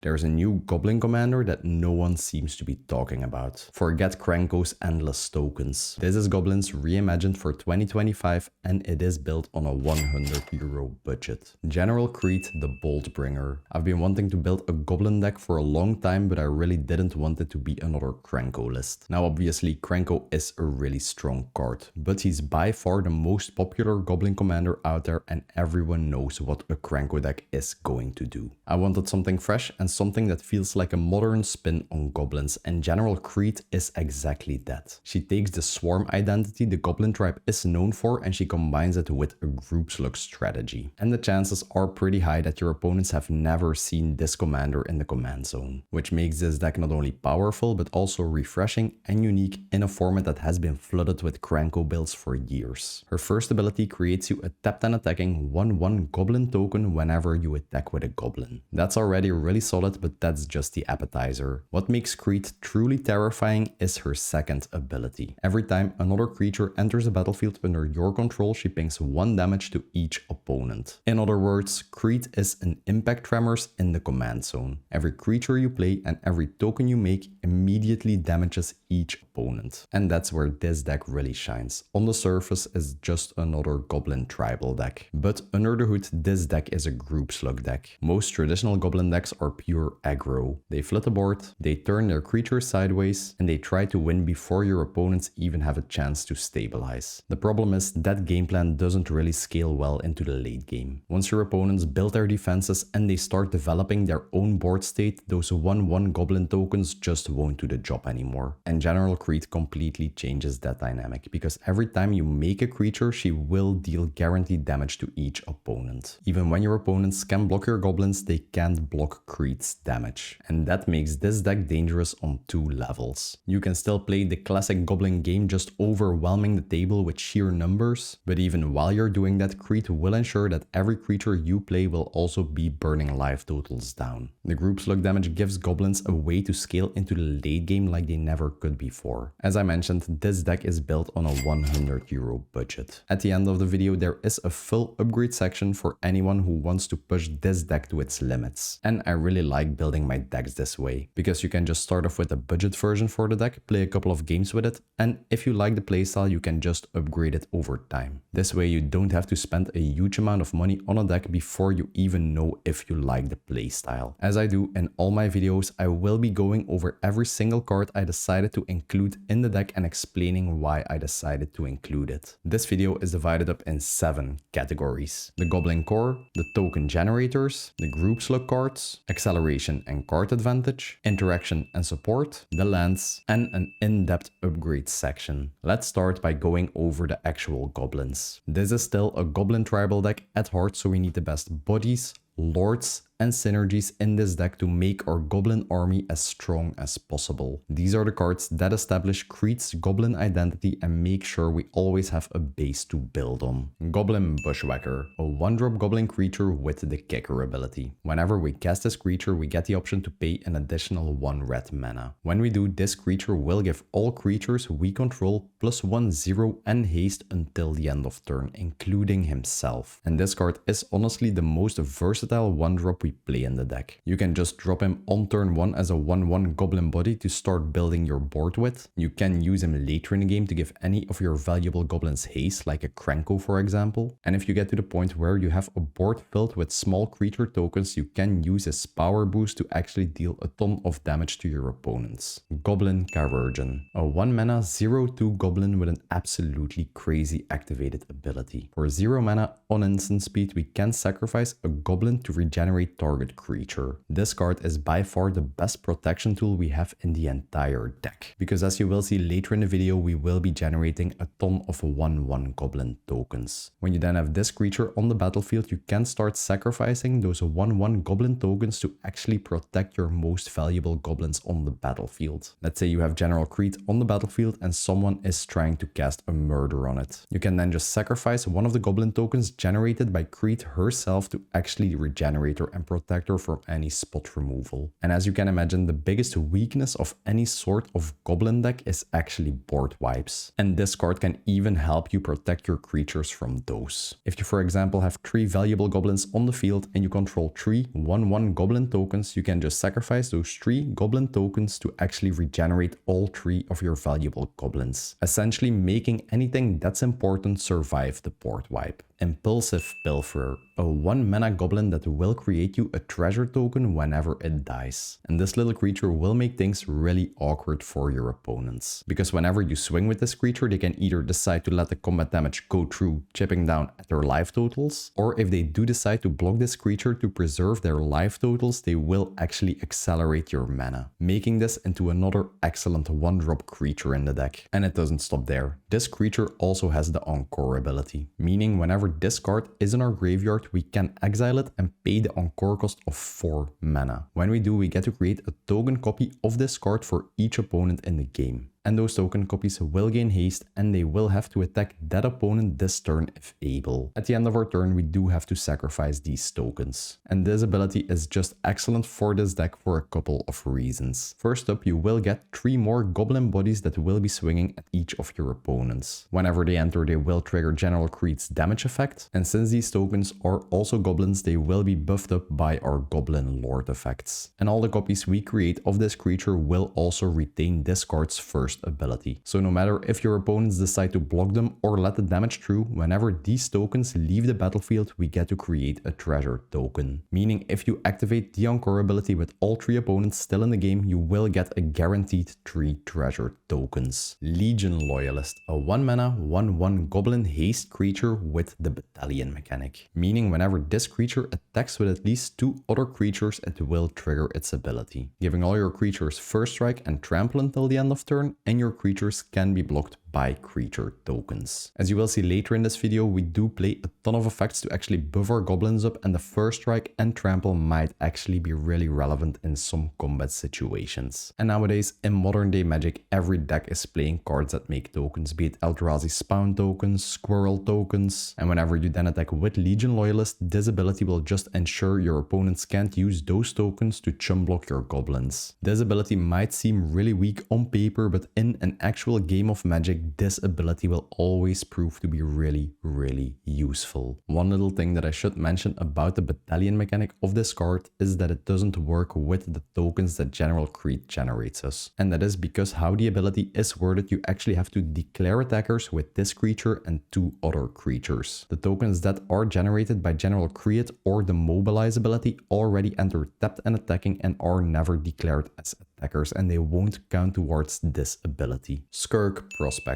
There's a new Goblin commander that no one seems to be talking about. Forget Krenko's endless tokens. This is Goblins Reimagined for 2025 and it is built on a €100 budget. General Kreat the Boltbringer. I've been wanting to build a Goblin deck for a long time, but I really didn't want it to be another Krenko list. Now obviously Krenko is a really strong card, but he's by far the most popular Goblin commander out there and everyone knows what a Krenko deck is going to do. I wanted something fresh and something that feels like a modern spin on Goblins, and General Kreat is exactly that. She takes the swarm identity the Goblin tribe is known for and she combines it with a groupslug strategy. And the chances are pretty high that your opponents have never seen this commander in the command zone, which makes this deck not only powerful but also refreshing and unique in a format that has been flooded with Krenko builds for years. Her first ability creates you a tapped and attacking 1/1 Goblin token whenever you attack with a Goblin. That's already really solid, but that's just the appetizer. What makes Kreat truly terrifying is her second ability. Every time another creature enters a battlefield under your control, she pings 1 damage to each opponent. In other words, Kreat is an Impact Tremors in the command zone. Every creature you play and every token you make immediately damages each opponent. And that's where this deck really shines. On the surface is just another Goblin tribal deck, but under the hood this deck is a group slug deck. Most traditional Goblin decks are pure aggro. They flood the board, they turn their creatures sideways, and they try to win before your opponents even have a chance to stabilize. The problem is that game plan doesn't really scale well into the late game. Once your opponents build their defenses and they start developing their own board state, those 1/1 Goblin tokens just won't do the job anymore. And General Kreat completely changes that dynamic, because every time you make a creature, she will deal guaranteed damage to each opponent. Even when your opponents can block your Goblins, they can't block Kreat's damage. And that makes this deck dangerous on 2 levels. You can still play the classic Goblin game, just overwhelming the table with sheer numbers, but even while you're doing that, Kreat will ensure that every creature you play will also be burning life totals down. The group slug damage gives Goblins a way to scale into the late game like they never could before. As I mentioned, this deck is built on a €100 budget. At the end of the video, there is a full upgrade section for anyone who wants to push this deck to its limits. And I really like building my decks this way, because you can just start off with a budget version for the deck, play a couple of games with it, and if you like the playstyle, you can just upgrade it over time. This way you don't have to spend a huge amount of money on a deck before you even know if you like the playstyle. As I do in all my videos, I will be going over every single card I decided to include in the deck and explaining why I decided to include it. This video is divided up in 7 categories: the Goblin Core, the token generators, the group slug cards, acceleration and card advantage, interaction and support, the lands, and an in-depth upgrade section. Let's start by going over the actual Goblins. This is still a Goblin tribal deck at heart, so we need the best bodies, lords, and synergies in this deck to make our Goblin army as strong as possible. These are the cards that establish Kreat's Goblin identity and make sure we always have a base to build on. Goblin Bushwhacker, a 1-drop Goblin creature with the Kicker ability. Whenever we cast this creature, we get the option to pay an additional 1 red mana. When we do, this creature will give all creatures we control +1/0 and haste until the end of turn, including himself. And this card is honestly the most versatile 1-drop we play in the deck. You can just drop him on turn 1 as a 1/1 Goblin body to start building your board with. You can use him later in the game to give any of your valuable Goblins haste, like a Krenko for example. And if you get to the point where you have a board filled with small creature tokens, you can use his power boost to actually deal a ton of damage to your opponents. Goblin Chirurgeon, a 1 mana 0/2 Goblin with an absolutely crazy activated ability. For 0 mana on instant speed, we can sacrifice a Goblin to regenerate target creature. This card is by far the best protection tool we have in the entire deck, because as you will see later in the video, we will be generating a ton of 1/1 Goblin tokens. When you then have this creature on the battlefield, you can start sacrificing those 1/1 Goblin tokens to actually protect your most valuable Goblins on the battlefield. Let's say you have General Kreat on the battlefield and someone is trying to cast a murder on it. You can then just sacrifice one of the Goblin tokens generated by Kreat herself to actually regenerate her and protector from any spot removal. And as you can imagine, the biggest weakness of any sort of goblin deck is actually board wipes. And this card can even help you protect your creatures from those. If you, for example, have 3 valuable goblins on the field and you control 3 1/1 goblin tokens, you can just sacrifice those 3 goblin tokens to actually regenerate all 3 of your valuable goblins, essentially making anything that's important survive the board wipe. Impulsive Pilferer, a 1 mana goblin that will create you a treasure token whenever it dies. And this little creature will make things really awkward for your opponents. Because whenever you swing with this creature, they can either decide to let the combat damage go through, chipping down at their life totals, or if they do decide to block this creature to preserve their life totals, they will actually accelerate your mana, making this into another excellent 1-drop creature in the deck. And it doesn't stop there. This creature also has the Encore ability, meaning whenever this card is in our graveyard, we can exile it and pay the Encore cost of 4 mana. When we do, we get to create a token copy of this card for each opponent in the game. And those token copies will gain haste and they will have to attack that opponent this turn if able. At the end of our turn, we do have to sacrifice these tokens. And this ability is just excellent for this deck for a couple of reasons. First up, you will get 3 more goblin bodies that will be swinging at each of your opponents. Whenever they enter, they will trigger General Kreat's damage effect. And since these tokens are also goblins, they will be buffed up by our Goblin Lord effects. And all the copies we create of this creature will also retain this card's first ability. So no matter if your opponents decide to block them or let the damage through, whenever these tokens leave the battlefield, we get to create a treasure token. Meaning if you activate the Encore ability with all 3 opponents still in the game, you will get a guaranteed 3 treasure tokens. Legion Loyalist, a 1 mana 1/1 goblin haste creature with the battalion mechanic. Meaning whenever this creature attacks with at least 2 other creatures, it will trigger its ability, giving all your creatures first strike and trample until the end of turn, and your creatures can be blocked by creature tokens. As you will see later in this video, we do play a ton of effects to actually buff our goblins up, and the first strike and trample might actually be really relevant in some combat situations. And nowadays, in modern day Magic, every deck is playing cards that make tokens, be it Eldrazi spawn tokens, squirrel tokens, and whenever you then attack with Legion Loyalist, this ability will just ensure your opponents can't use those tokens to chum block your goblins. This ability might seem really weak on paper, but in an actual game of Magic, this ability will always prove to be really, really useful. One little thing that I should mention about the battalion mechanic of this card is that it doesn't work with the tokens that General Kreat generates us. And that is because how the ability is worded, you actually have to declare attackers with this creature and 2 other creatures. The tokens that are generated by General Kreat or the Mobilize ability already enter tapped and attacking and are never declared as attackers, and they won't count towards this ability. Skirk Prospector.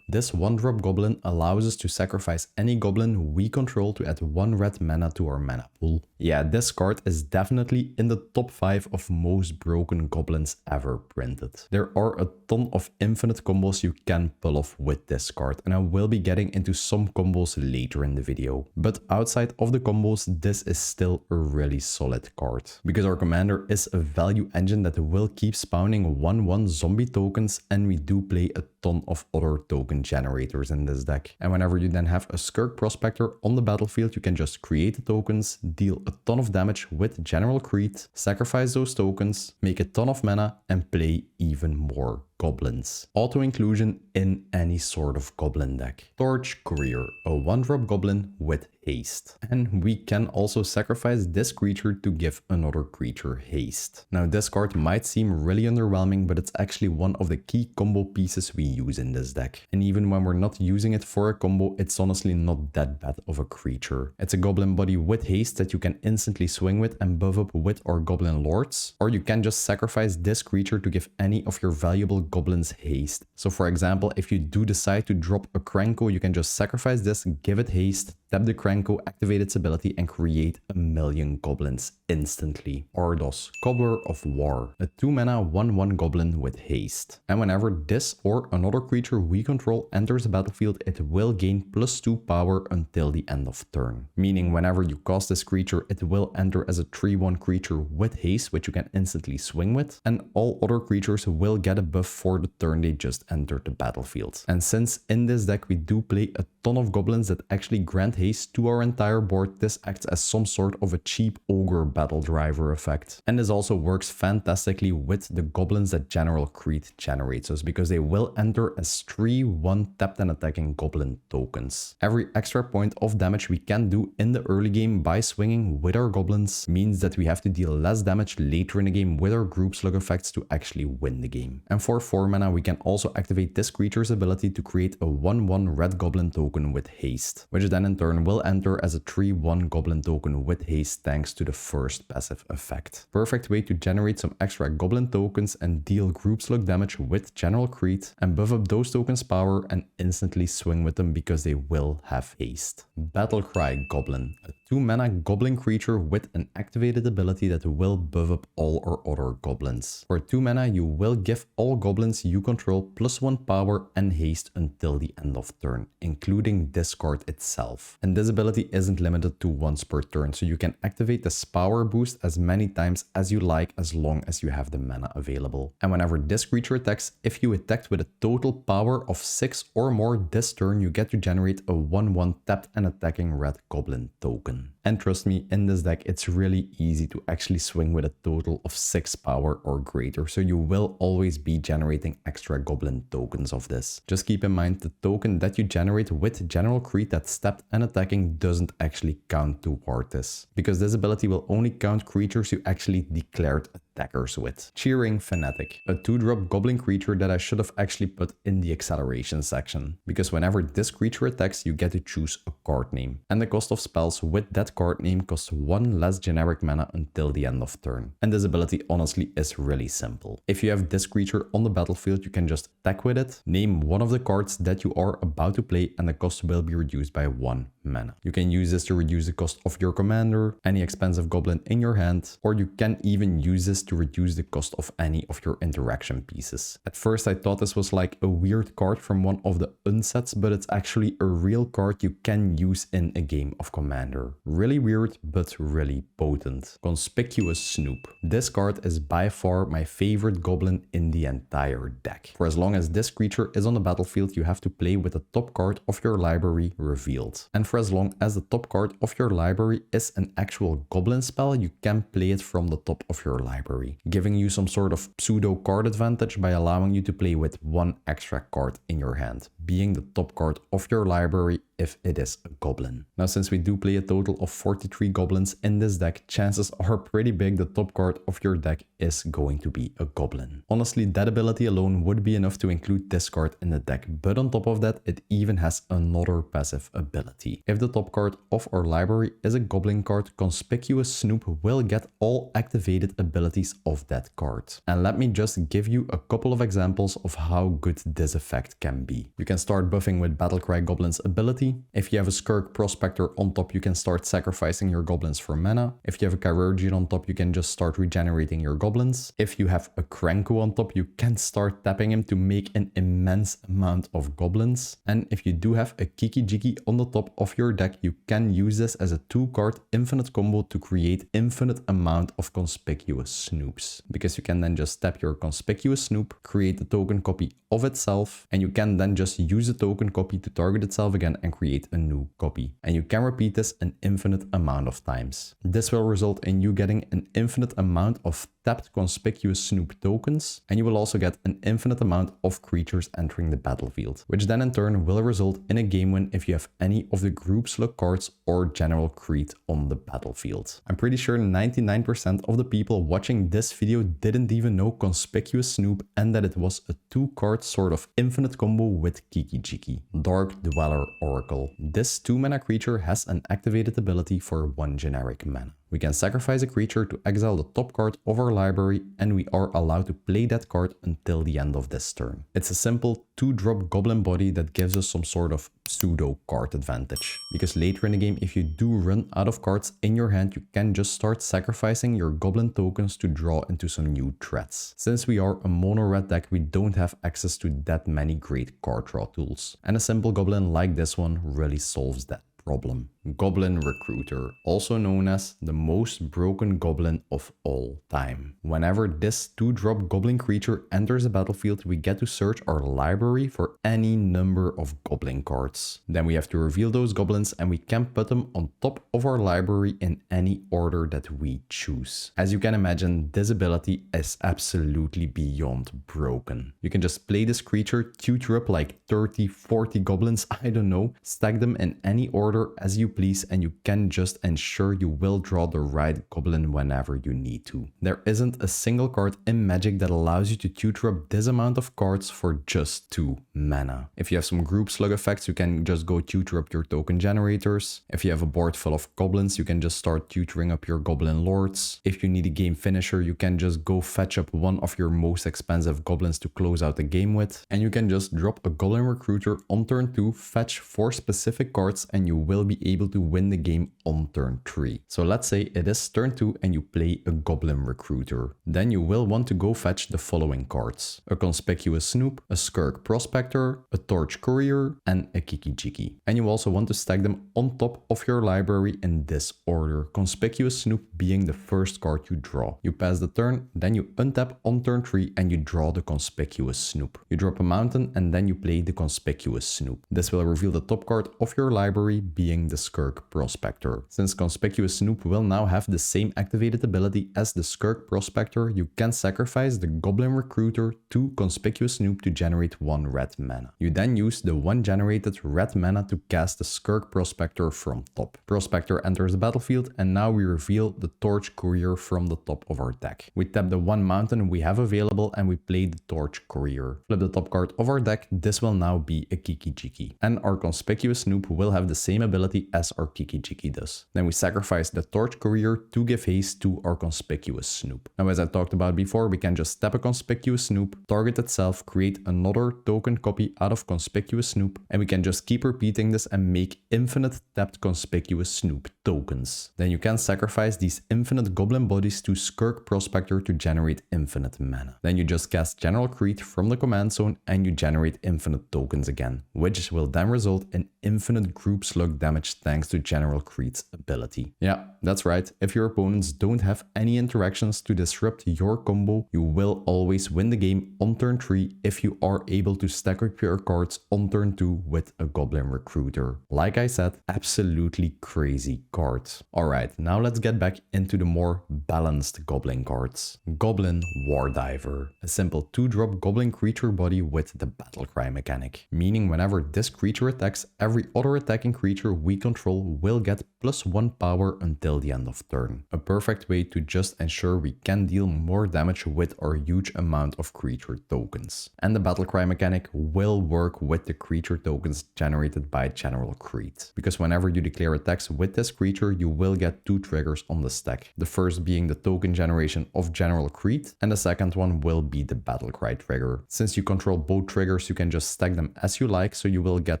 This 1-drop goblin allows us to sacrifice any goblin we control to add 1 red mana to our mana pool. Yeah, this card is definitely in the top 5 of most broken goblins ever printed. There are a ton of infinite combos you can pull off with this card, and I will be getting into some combos later in the video. But outside of the combos, this is still a really solid card, because our commander is a value engine that will keep spawning 1/1 zombie tokens, and we do play a ton of other token generators in this deck. And whenever you then have a Skirk Prospector on the battlefield, you can just create the tokens, deal a ton of damage with General Kreat, sacrifice those tokens, make a ton of mana, and play even more goblins. Auto-inclusion in any sort of goblin deck. Torch Courier, a 1-drop goblin with haste. And we can also sacrifice this creature to give another creature haste. Now this card might seem really underwhelming, but it's actually one of the key combo pieces we use in this deck. And even when we're not using it for a combo, it's honestly not that bad of a creature. It's a goblin body with haste that you can instantly swing with and buff up with our Goblin Lords, or you can just sacrifice this creature to give any of your valuable goblins haste. So for example, if you do decide to drop a Krenko, you can just sacrifice this, give it haste, tap the Krenko, activate its ability, and create 1,000,000 goblins instantly. Ordos, Cobbler of War, a 2 mana 1/1 goblin with haste. And whenever this or another creature we control enters the battlefield, it will gain +2 power until the end of turn. Meaning whenever you cast this creature, it will enter as a 3/1 creature with haste, which you can instantly swing with, and all other creatures will get a buff for the turn they just entered the battlefield. And since in this deck we do play a ton ton of goblins that actually grant haste to our entire board, this acts as some sort of a cheap ogre battle driver effect. And this also works fantastically with the goblins that General Kreat generates us, because they will enter as 3/1 tapped and attacking goblin tokens. Every extra point of damage we can do in the early game by swinging with our goblins means that we have to deal less damage later in the game with our group slug effects to actually win the game. And for 4 mana we can also activate this creature's ability to create a 1/1 red goblin token with haste, which then in turn will enter as a 3/1 goblin token with haste thanks to the first passive effect. Perfect way to generate some extra goblin tokens and deal group slug damage with General Kreat and buff up those tokens' power and instantly swing with them because they will have haste. Battlecry Goblin, a 2 mana goblin creature with an activated ability that will buff up all our other goblins. For 2 mana you will give all goblins you control +1 power and haste until the end of turn, including this card itself. And this ability isn't limited to once per turn, so you can activate this power boost as many times as you like as long as you have the mana available. And whenever this creature attacks, if you attacked with a total power of 6 or more this turn, you get to generate a 1/1 tapped and attacking red goblin token. And trust me, in this deck it's really easy to actually swing with a total of 6 power or greater, so you will always be generating extra goblin tokens of this. Just keep in mind the token that you generate with General Kreat that's tapped and attacking doesn't actually count toward this, because this ability will only count creatures you actually declared attackers with. Cheering Fanatic, a 2-drop goblin creature that I should have actually put in the acceleration section, because whenever this creature attacks you get to choose a card name, and the cost of spells with that card name costs 1 less generic mana until the end of turn. And this ability honestly is really simple. If you have this creature on the battlefield, you can just attack with it, name one of the cards that you are about to play, and the cost will be reduced by 1 mana. You can use this to reduce the cost of your commander, any expensive goblin in your hand, or you can even use this to reduce the cost of any of your interaction pieces. At first I thought this was like a weird card from one of the unsets, but it's actually a real card you can use in a game of Commander. Really weird, but really potent. Conspicuous Snoop. This card is by far my favorite goblin in the entire deck. For as long as this creature is on the battlefield, you have to play with the top card of your library revealed. And for as long as the top card of your library is an actual goblin spell, you can play it from the top of your library, giving you some sort of pseudo card advantage by allowing you to play with 1 extra card in your hand, being the top card of your library if it is a goblin. Now, since we do play a total of 43 goblins in this deck, chances are pretty big the top card of your deck is going to be a goblin. Honestly, that ability alone would be enough to include this card in the deck, but on top of that, it even has another passive ability. If the top card of our library is a goblin card, Conspicuous Snoop will get all activated abilities of that card. And let me just give you a couple of examples of how good this effect can be. You can start buffing with Battlecry Goblin's ability. If you have a Skirk Prospector on top, you can start sacrificing your goblins for mana. If you have a Chirurgeon on top, you can just start regenerating your goblins. If you have a Krenko on top, you can start tapping him to make an immense amount of goblins. And if you do have a Kiki Jiki on the top of your deck, you can use this as a 2-card infinite combo to create infinite amount of Conspicuous Snoops. Because you can then just tap your Conspicuous Snoop, create a token copy of itself, and you can then just use the token copy to target itself again and create a new copy. And you can repeat this an infinite amount of times. This will result in you getting an infinite amount of tapped Conspicuous Snoop tokens, and you will also get an infinite amount of creatures entering the battlefield, which then in turn will result in a game win if you have any of the group slug cards or General Kreat on the battlefield. I'm pretty sure 99% of the people watching this video didn't even know Conspicuous Snoop and that it was a 2-card sort of infinite combo with Kiki Jiki. Dark Dweller Oracle. This 2-mana creature has an activated ability for 1 generic mana. We can sacrifice a creature to exile the top card of our library, and we are allowed to play that card until the end of this turn. It's a simple 2-drop goblin body that gives us some sort of pseudo card advantage. Because later in the game, if you do run out of cards in your hand, you can just start sacrificing your goblin tokens to draw into some new threats. Since we are a mono red deck, we don't have access to that many great card draw tools. And a simple goblin like this one really solves that problem. Goblin Recruiter, also known as the most broken goblin of all time. Whenever this 2-drop goblin creature enters the battlefield, we get to search our library for any number of goblin cards. Then we have to reveal those goblins and we can put them on top of our library in any order that we choose. As you can imagine, this ability is absolutely beyond broken. You can just play this creature, tutor up like 30, 40 goblins, I don't know, stack them in any order as you please, and you can just ensure you will draw the right goblin whenever you need to. There isn't a single card in Magic that allows you to tutor up this amount of cards for just 2 mana. If you have some group slug effects, you can just go tutor up your token generators. If you have a board full of goblins, you can just start tutoring up your goblin lords. If you need a game finisher, you can just go fetch up one of your most expensive goblins to close out the game with. And you can just drop a Goblin Recruiter on turn 2, fetch 4 specific cards, and you will be able to win the game on turn 3. So let's say it is turn 2 and you play a Goblin Recruiter. Then you will want to go fetch the following cards: a Conspicuous Snoop, a Skirk Prospector, a Torch Courier, and a Kiki Jiki. And you also want to stack them on top of your library in this order, Conspicuous Snoop being the first card you draw. You pass the turn, then you untap on turn 3 and you draw the Conspicuous Snoop. You drop a mountain and then you play the Conspicuous Snoop. This will reveal the top card of your library being the Skirk Prospector. Since Conspicuous Snoop will now have the same activated ability as the Skirk Prospector, you can sacrifice the Goblin Recruiter to Conspicuous Snoop to generate 1 red mana. You then use the 1 generated red mana to cast the Skirk Prospector from top. Prospector enters the battlefield and now we reveal the Torch Courier from the top of our deck. We tap the 1 mountain we have available and we play the Torch Courier. Flip the top card of our deck, this will now be a Kiki Jiki. And our Conspicuous Snoop will have the same ability as our Kiki Jiki does. Then we sacrifice the Torch Courier to give haste to our Conspicuous Snoop. Now, as I talked about before, we can just tap a Conspicuous Snoop, target itself, create another token copy out of Conspicuous Snoop, and we can just keep repeating this and make infinite tapped Conspicuous Snoop tokens. Then you can sacrifice these infinite goblin bodies to Skirk Prospector to generate infinite mana. Then you just cast General Kreat from the command zone and you generate infinite tokens again, which will then result in infinite group slug damage thanks to General Kreat's ability. Yeah, that's right. If your opponents don't have any interactions to disrupt your combo, you will always win the game on turn 3 if you are able to stack up your cards on turn 2 with a Goblin Recruiter. Like I said, absolutely crazy cards. Alright, now let's get back into the more balanced goblin cards. Goblin Wardiver, a simple 2-drop goblin creature body with the Battlecry mechanic, meaning whenever this creature attacks, every other attacking creature we control will get +1 power until the end of turn. A perfect way to just ensure we can deal more damage with our huge amount of creature tokens. And the Battlecry mechanic will work with the creature tokens generated by General Kreat, because whenever you declare attacks with this creature, you will get 2 triggers on the stack. The first being the token generation of General Kreat, and the second one will be the Battlecry trigger. Since you control both triggers, you can just stack them as you like, so you will get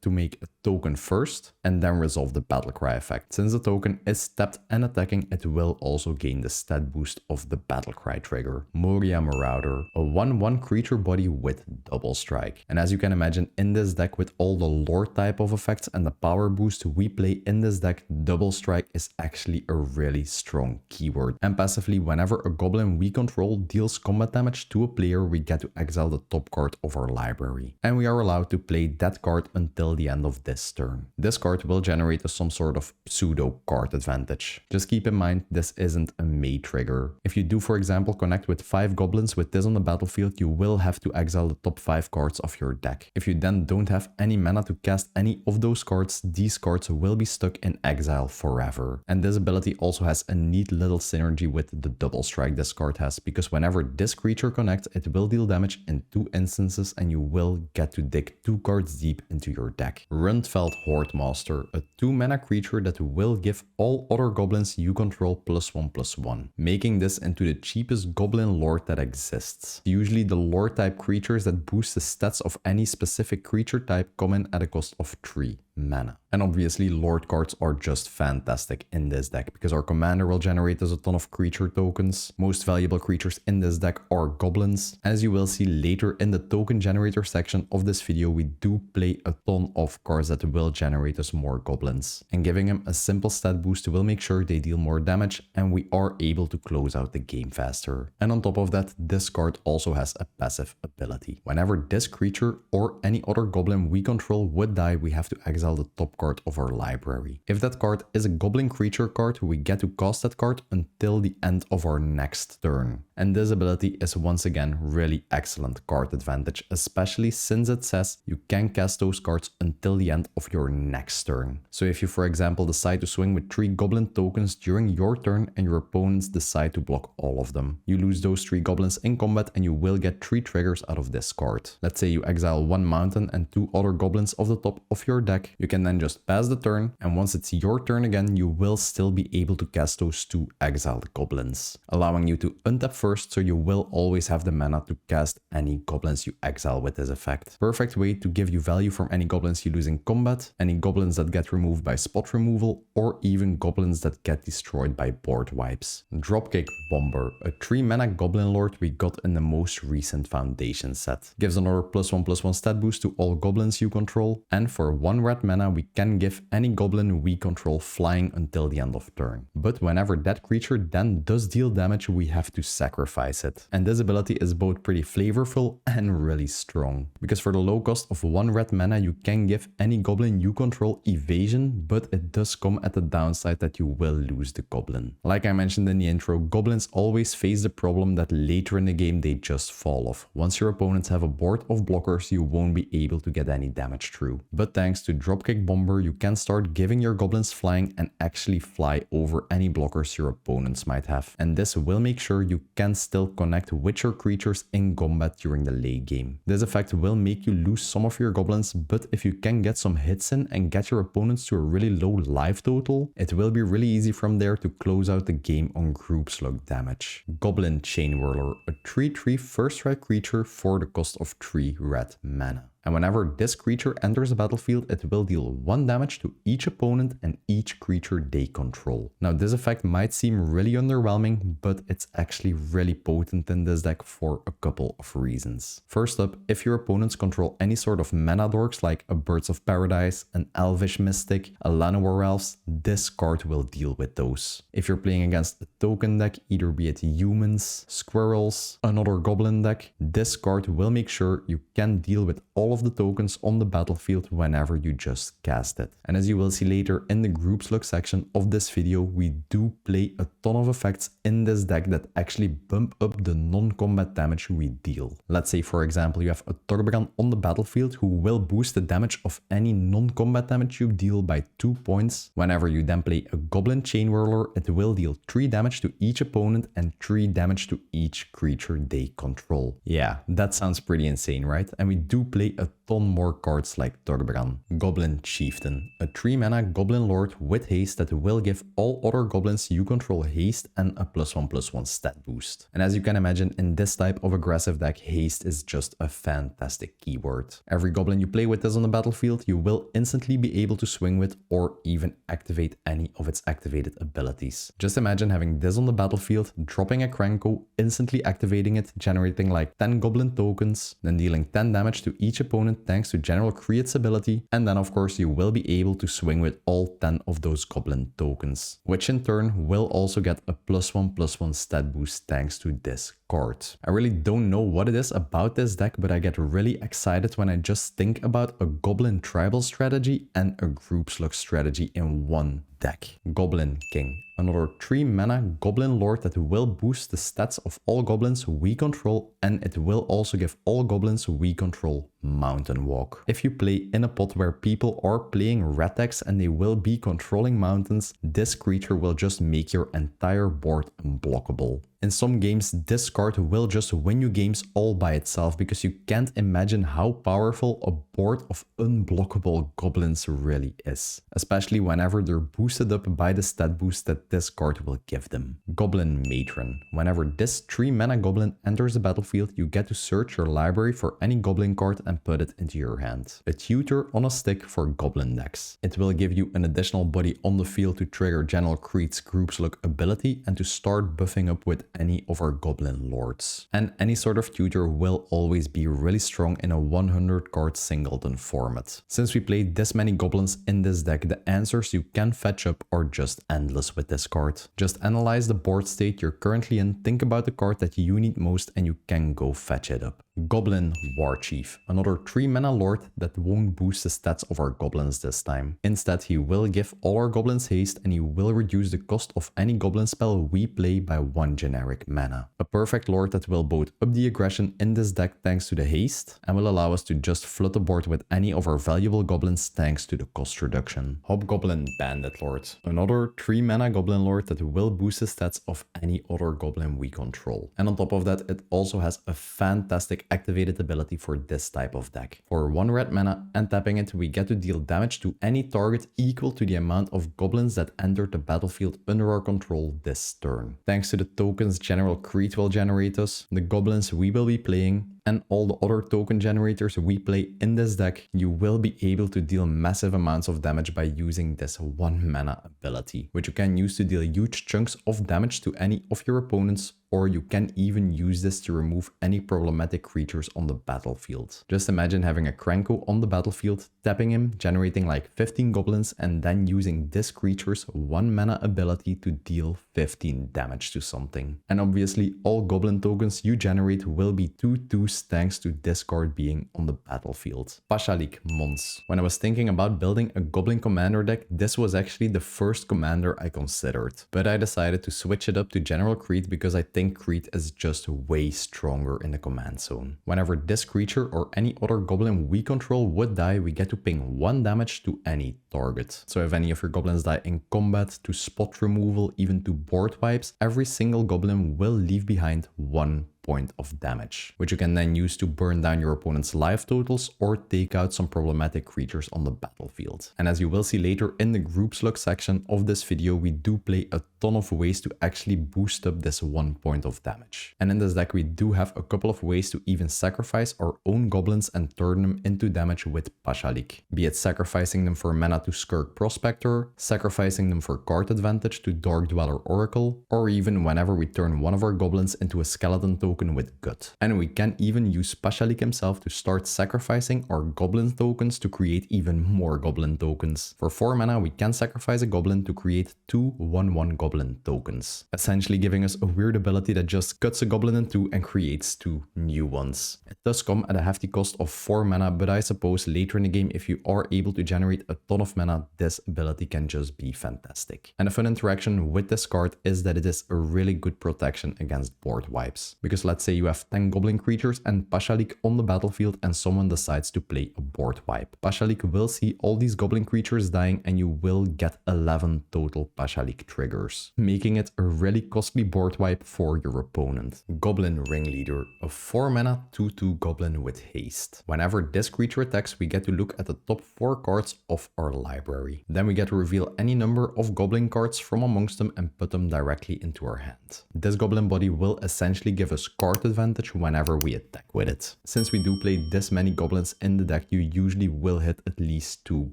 to make a token first and then resolve the Battlecry effect. Since the token is tapped and attacking, it will also gain the stat boost of the Battlecry trigger. Moria Marauder, a 1/1 creature body with double strike. And as you can imagine, in this deck with all the lore type of effects and the power boost we play in this deck, double strike is actually a really strong keyword. And passively, whenever a goblin we control deals combat damage to a player, we get to exile the top card of our library. And we are allowed to play that card until the end of this turn. This card will generate some sort of pseudo card advantage. Just keep in mind, this isn't a May trigger. If you do, for example, connect with 5 goblins with this on the battlefield, you will have to exile the top 5 cards of your deck. If you then don't have any mana to cast any of those cards, these cards will be stuck in exile forever. And this ability also has a neat little synergy with the double strike this card has, because whenever this creature connects, it will deal damage in 2 instances and you will get to dig 2 cards deep into your deck. Rundfeld Hordemaster, a 2-mana creature that will give all other goblins you control +1/+1, making this into the cheapest goblin lord that exists. Usually the lore type creatures that boost the stats of any specific creature type come in at a cost of 3. mana. And obviously Lord cards are just fantastic in this deck because our commander will generate us a ton of creature tokens. Most valuable creatures in this deck are goblins. As you will see later in the token generator section of this video, we do play a ton of cards that will generate us more goblins. And giving them a simple stat boost will make sure they deal more damage and we are able to close out the game faster. And on top of that, this card also has a passive ability. Whenever this creature or any other goblin we control would die, we have to exile the top card of our library. If that card is a goblin creature card, we get to cast that card until the end of our next turn. And this ability is once again really excellent card advantage, especially since it says you can cast those cards until the end of your next turn. So if you, for example, decide to swing with 3 goblin tokens during your turn and your opponents decide to block all of them, you lose those 3 goblins in combat and you will get 3 triggers out of this card. Let's say you exile 1 mountain and 2 other goblins off the top of your deck. You can then just pass the turn, and once it's your turn again, you will still be able to cast those 2 exiled goblins, allowing you to untap first, so you will always have the mana to cast any goblins you exile with this effect. Perfect way to give you value from any goblins you lose in combat, any goblins that get removed by spot removal, or even goblins that get destroyed by board wipes. Dropkick Bomber, a 3 mana goblin lord we got in the most recent foundation set. Gives another +1/+1 stat boost to all goblins you control, and for 1 red mana we can give any goblin we control flying until the end of turn. But whenever that creature then does deal damage, we have to sacrifice it. And this ability is both pretty flavorful and really strong, because for the low cost of 1 red mana you can give any goblin you control evasion, but it does come at the downside that you will lose the goblin. Like I mentioned in the intro, goblins always face the problem that later in the game they just fall off. Once your opponents have a board of blockers, you won't be able to get any damage through. But thanks to Dropkick Bomber, you can start giving your goblins flying and actually fly over any blockers your opponents might have. And this will make sure you can still connect with your creatures in combat during the late game. This effect will make you lose some of your goblins, but if you can get some hits in and get your opponents to a really low life total, it will be really easy from there to close out the game on group slug damage. Goblin Chain Whirler, a 3/3 first red creature for the cost of 3 red mana. And whenever this creature enters the battlefield, it will deal 1 damage to each opponent and each creature they control. Now this effect might seem really underwhelming, but it's actually really potent in this deck for a couple of reasons. First up, if your opponents control any sort of mana dorks like a Birds of Paradise, an Elvish Mystic, a Llanowar Elves, this card will deal with those. If you're playing against a token deck, either be it humans, squirrels, another goblin deck, this card will make sure you can deal with all of the tokens on the battlefield whenever you just cast it. And as you will see later in the group slug section of this video, we do play a ton of effects in this deck that actually bump up the non-combat damage we deal. Let's say for example you have a Torbran on the battlefield who will boost the damage of any non-combat damage you deal by 2 points. Whenever you then play a Goblin Chain Whirler, it will deal 3 damage to each opponent and 3 damage to each creature they control. Yeah, that sounds pretty insane, right? And we do play a ton more cards like Torbran. Goblin Chieftain, a 3 mana goblin lord with haste that will give all other goblins you control haste and a +1/+1 stat boost. And as you can imagine, in this type of aggressive deck, haste is just a fantastic keyword. Every goblin you play with this on the battlefield, you will instantly be able to swing with or even activate any of its activated abilities. Just imagine having this on the battlefield, dropping a Krenko, instantly activating it, generating like 10 goblin tokens, then dealing 10 damage to each opponent thanks to General Kreat's ability, and then of course you will be able to swing with all 10 of those goblin tokens, which in turn will also get a +1/+1 stat boost thanks to this card. I really don't know what it is about this deck, but I get really excited when I just think about a goblin tribal strategy and a group slug strategy in one deck. Goblin King, another 3 mana goblin lord that will boost the stats of all goblins we control, and it will also give all goblins we control Mountain Walk. If you play in a pot where people are playing red decks and they will be controlling mountains, this creature will just make your entire board unblockable. In some games, this card will just win you games all by itself because you can't imagine how powerful a board of unblockable goblins really is, especially whenever they're boosted up by the stat boost that this card will give them. Goblin Matron. Whenever this 3-mana goblin enters the battlefield, you get to search your library for any goblin card and put it into your hand. A tutor on a stick for goblin decks. It will give you an additional body on the field to trigger General Kreat's groupslug ability and to start buffing up with any of our goblin lords. And any sort of tutor will always be really strong in a 100 card singleton format. Since we played this many goblins in this deck, the answers you can fetch up are just endless with this card. Just analyze the board state you're currently in, think about the card that you need most, and you can go fetch it up. Goblin Warchief, another 3-mana lord that won't boost the stats of our goblins this time. Instead, he will give all our goblins haste and he will reduce the cost of any goblin spell we play by 1 generic mana. A perfect lord that will both up the aggression in this deck thanks to the haste and will allow us to just flood the board with any of our valuable goblins thanks to the cost reduction. Hobgoblin Bandit Lord, another 3-mana goblin lord that will boost the stats of any other goblin we control. And on top of that, it also has a fantastic activated ability for this type of deck. For 1 red mana and tapping it, we get to deal damage to any target equal to the amount of goblins that entered the battlefield under our control this turn. Thanks to the tokens General Kreat will generate us, the goblins we will be playing, and all the other token generators we play in this deck, you will be able to deal massive amounts of damage by using this 1 mana ability, which you can use to deal huge chunks of damage to any of your opponents, or you can even use this to remove any problematic creatures on the battlefield. Just imagine having a Krenko on the battlefield, tapping him, generating like 15 goblins, and then using this creature's 1 mana ability to deal 15 damage to something. And obviously, all goblin tokens you generate will be 2/2s thanks to this card being on the battlefield. Pashalik Mons. When I was thinking about building a goblin commander deck, this was actually the first commander I considered. But I decided to switch it up to General Kreat because I think Kreat is just way stronger in the command zone. Whenever this creature or any other goblin we control would die, we get to ping 1 damage to any target. So if any of your goblins die in combat, to spot removal, even to board wipes, every single goblin will leave behind 1 point of damage, which you can then use to burn down your opponent's life totals or take out some problematic creatures on the battlefield. And as you will see later in the group slug section of this video, we do play a ton of ways to actually boost up this 1 point of damage. And in this deck, we do have a couple of ways to even sacrifice our own goblins and turn them into damage with Pashalik. Be it sacrificing them for mana to Skirk Prospector, sacrificing them for card advantage to Dark Dweller Oracle, or even whenever we turn one of our goblins into a skeleton token with Gut. And we can even use Pashalik himself to start sacrificing our goblin tokens to create even more goblin tokens. For 4 mana, we can sacrifice a goblin to create 2 1/1 goblin tokens, essentially giving us a weird ability that just cuts a goblin in 2 and creates 2 new ones. It does come at a hefty cost of 4 mana, but I suppose later in the game, if you are able to generate a ton of mana, this ability can just be fantastic. And a fun interaction with this card is that it is a really good protection against board wipes. Because let's say you have 10 goblin creatures and Pashalik on the battlefield and someone decides to play a board wipe. Pashalik will see all these goblin creatures dying and you will get 11 total Pashalik triggers, making it a really costly board wipe for your opponent. Goblin Ringleader, a 4 mana 2/2 goblin with haste. Whenever this creature attacks, we get to look at the top 4 cards of our library. Then we get to reveal any number of goblin cards from amongst them and put them directly into our hand. This goblin body will essentially give us card advantage whenever we attack with it. Since we do play this many goblins in the deck, you usually will hit at least 2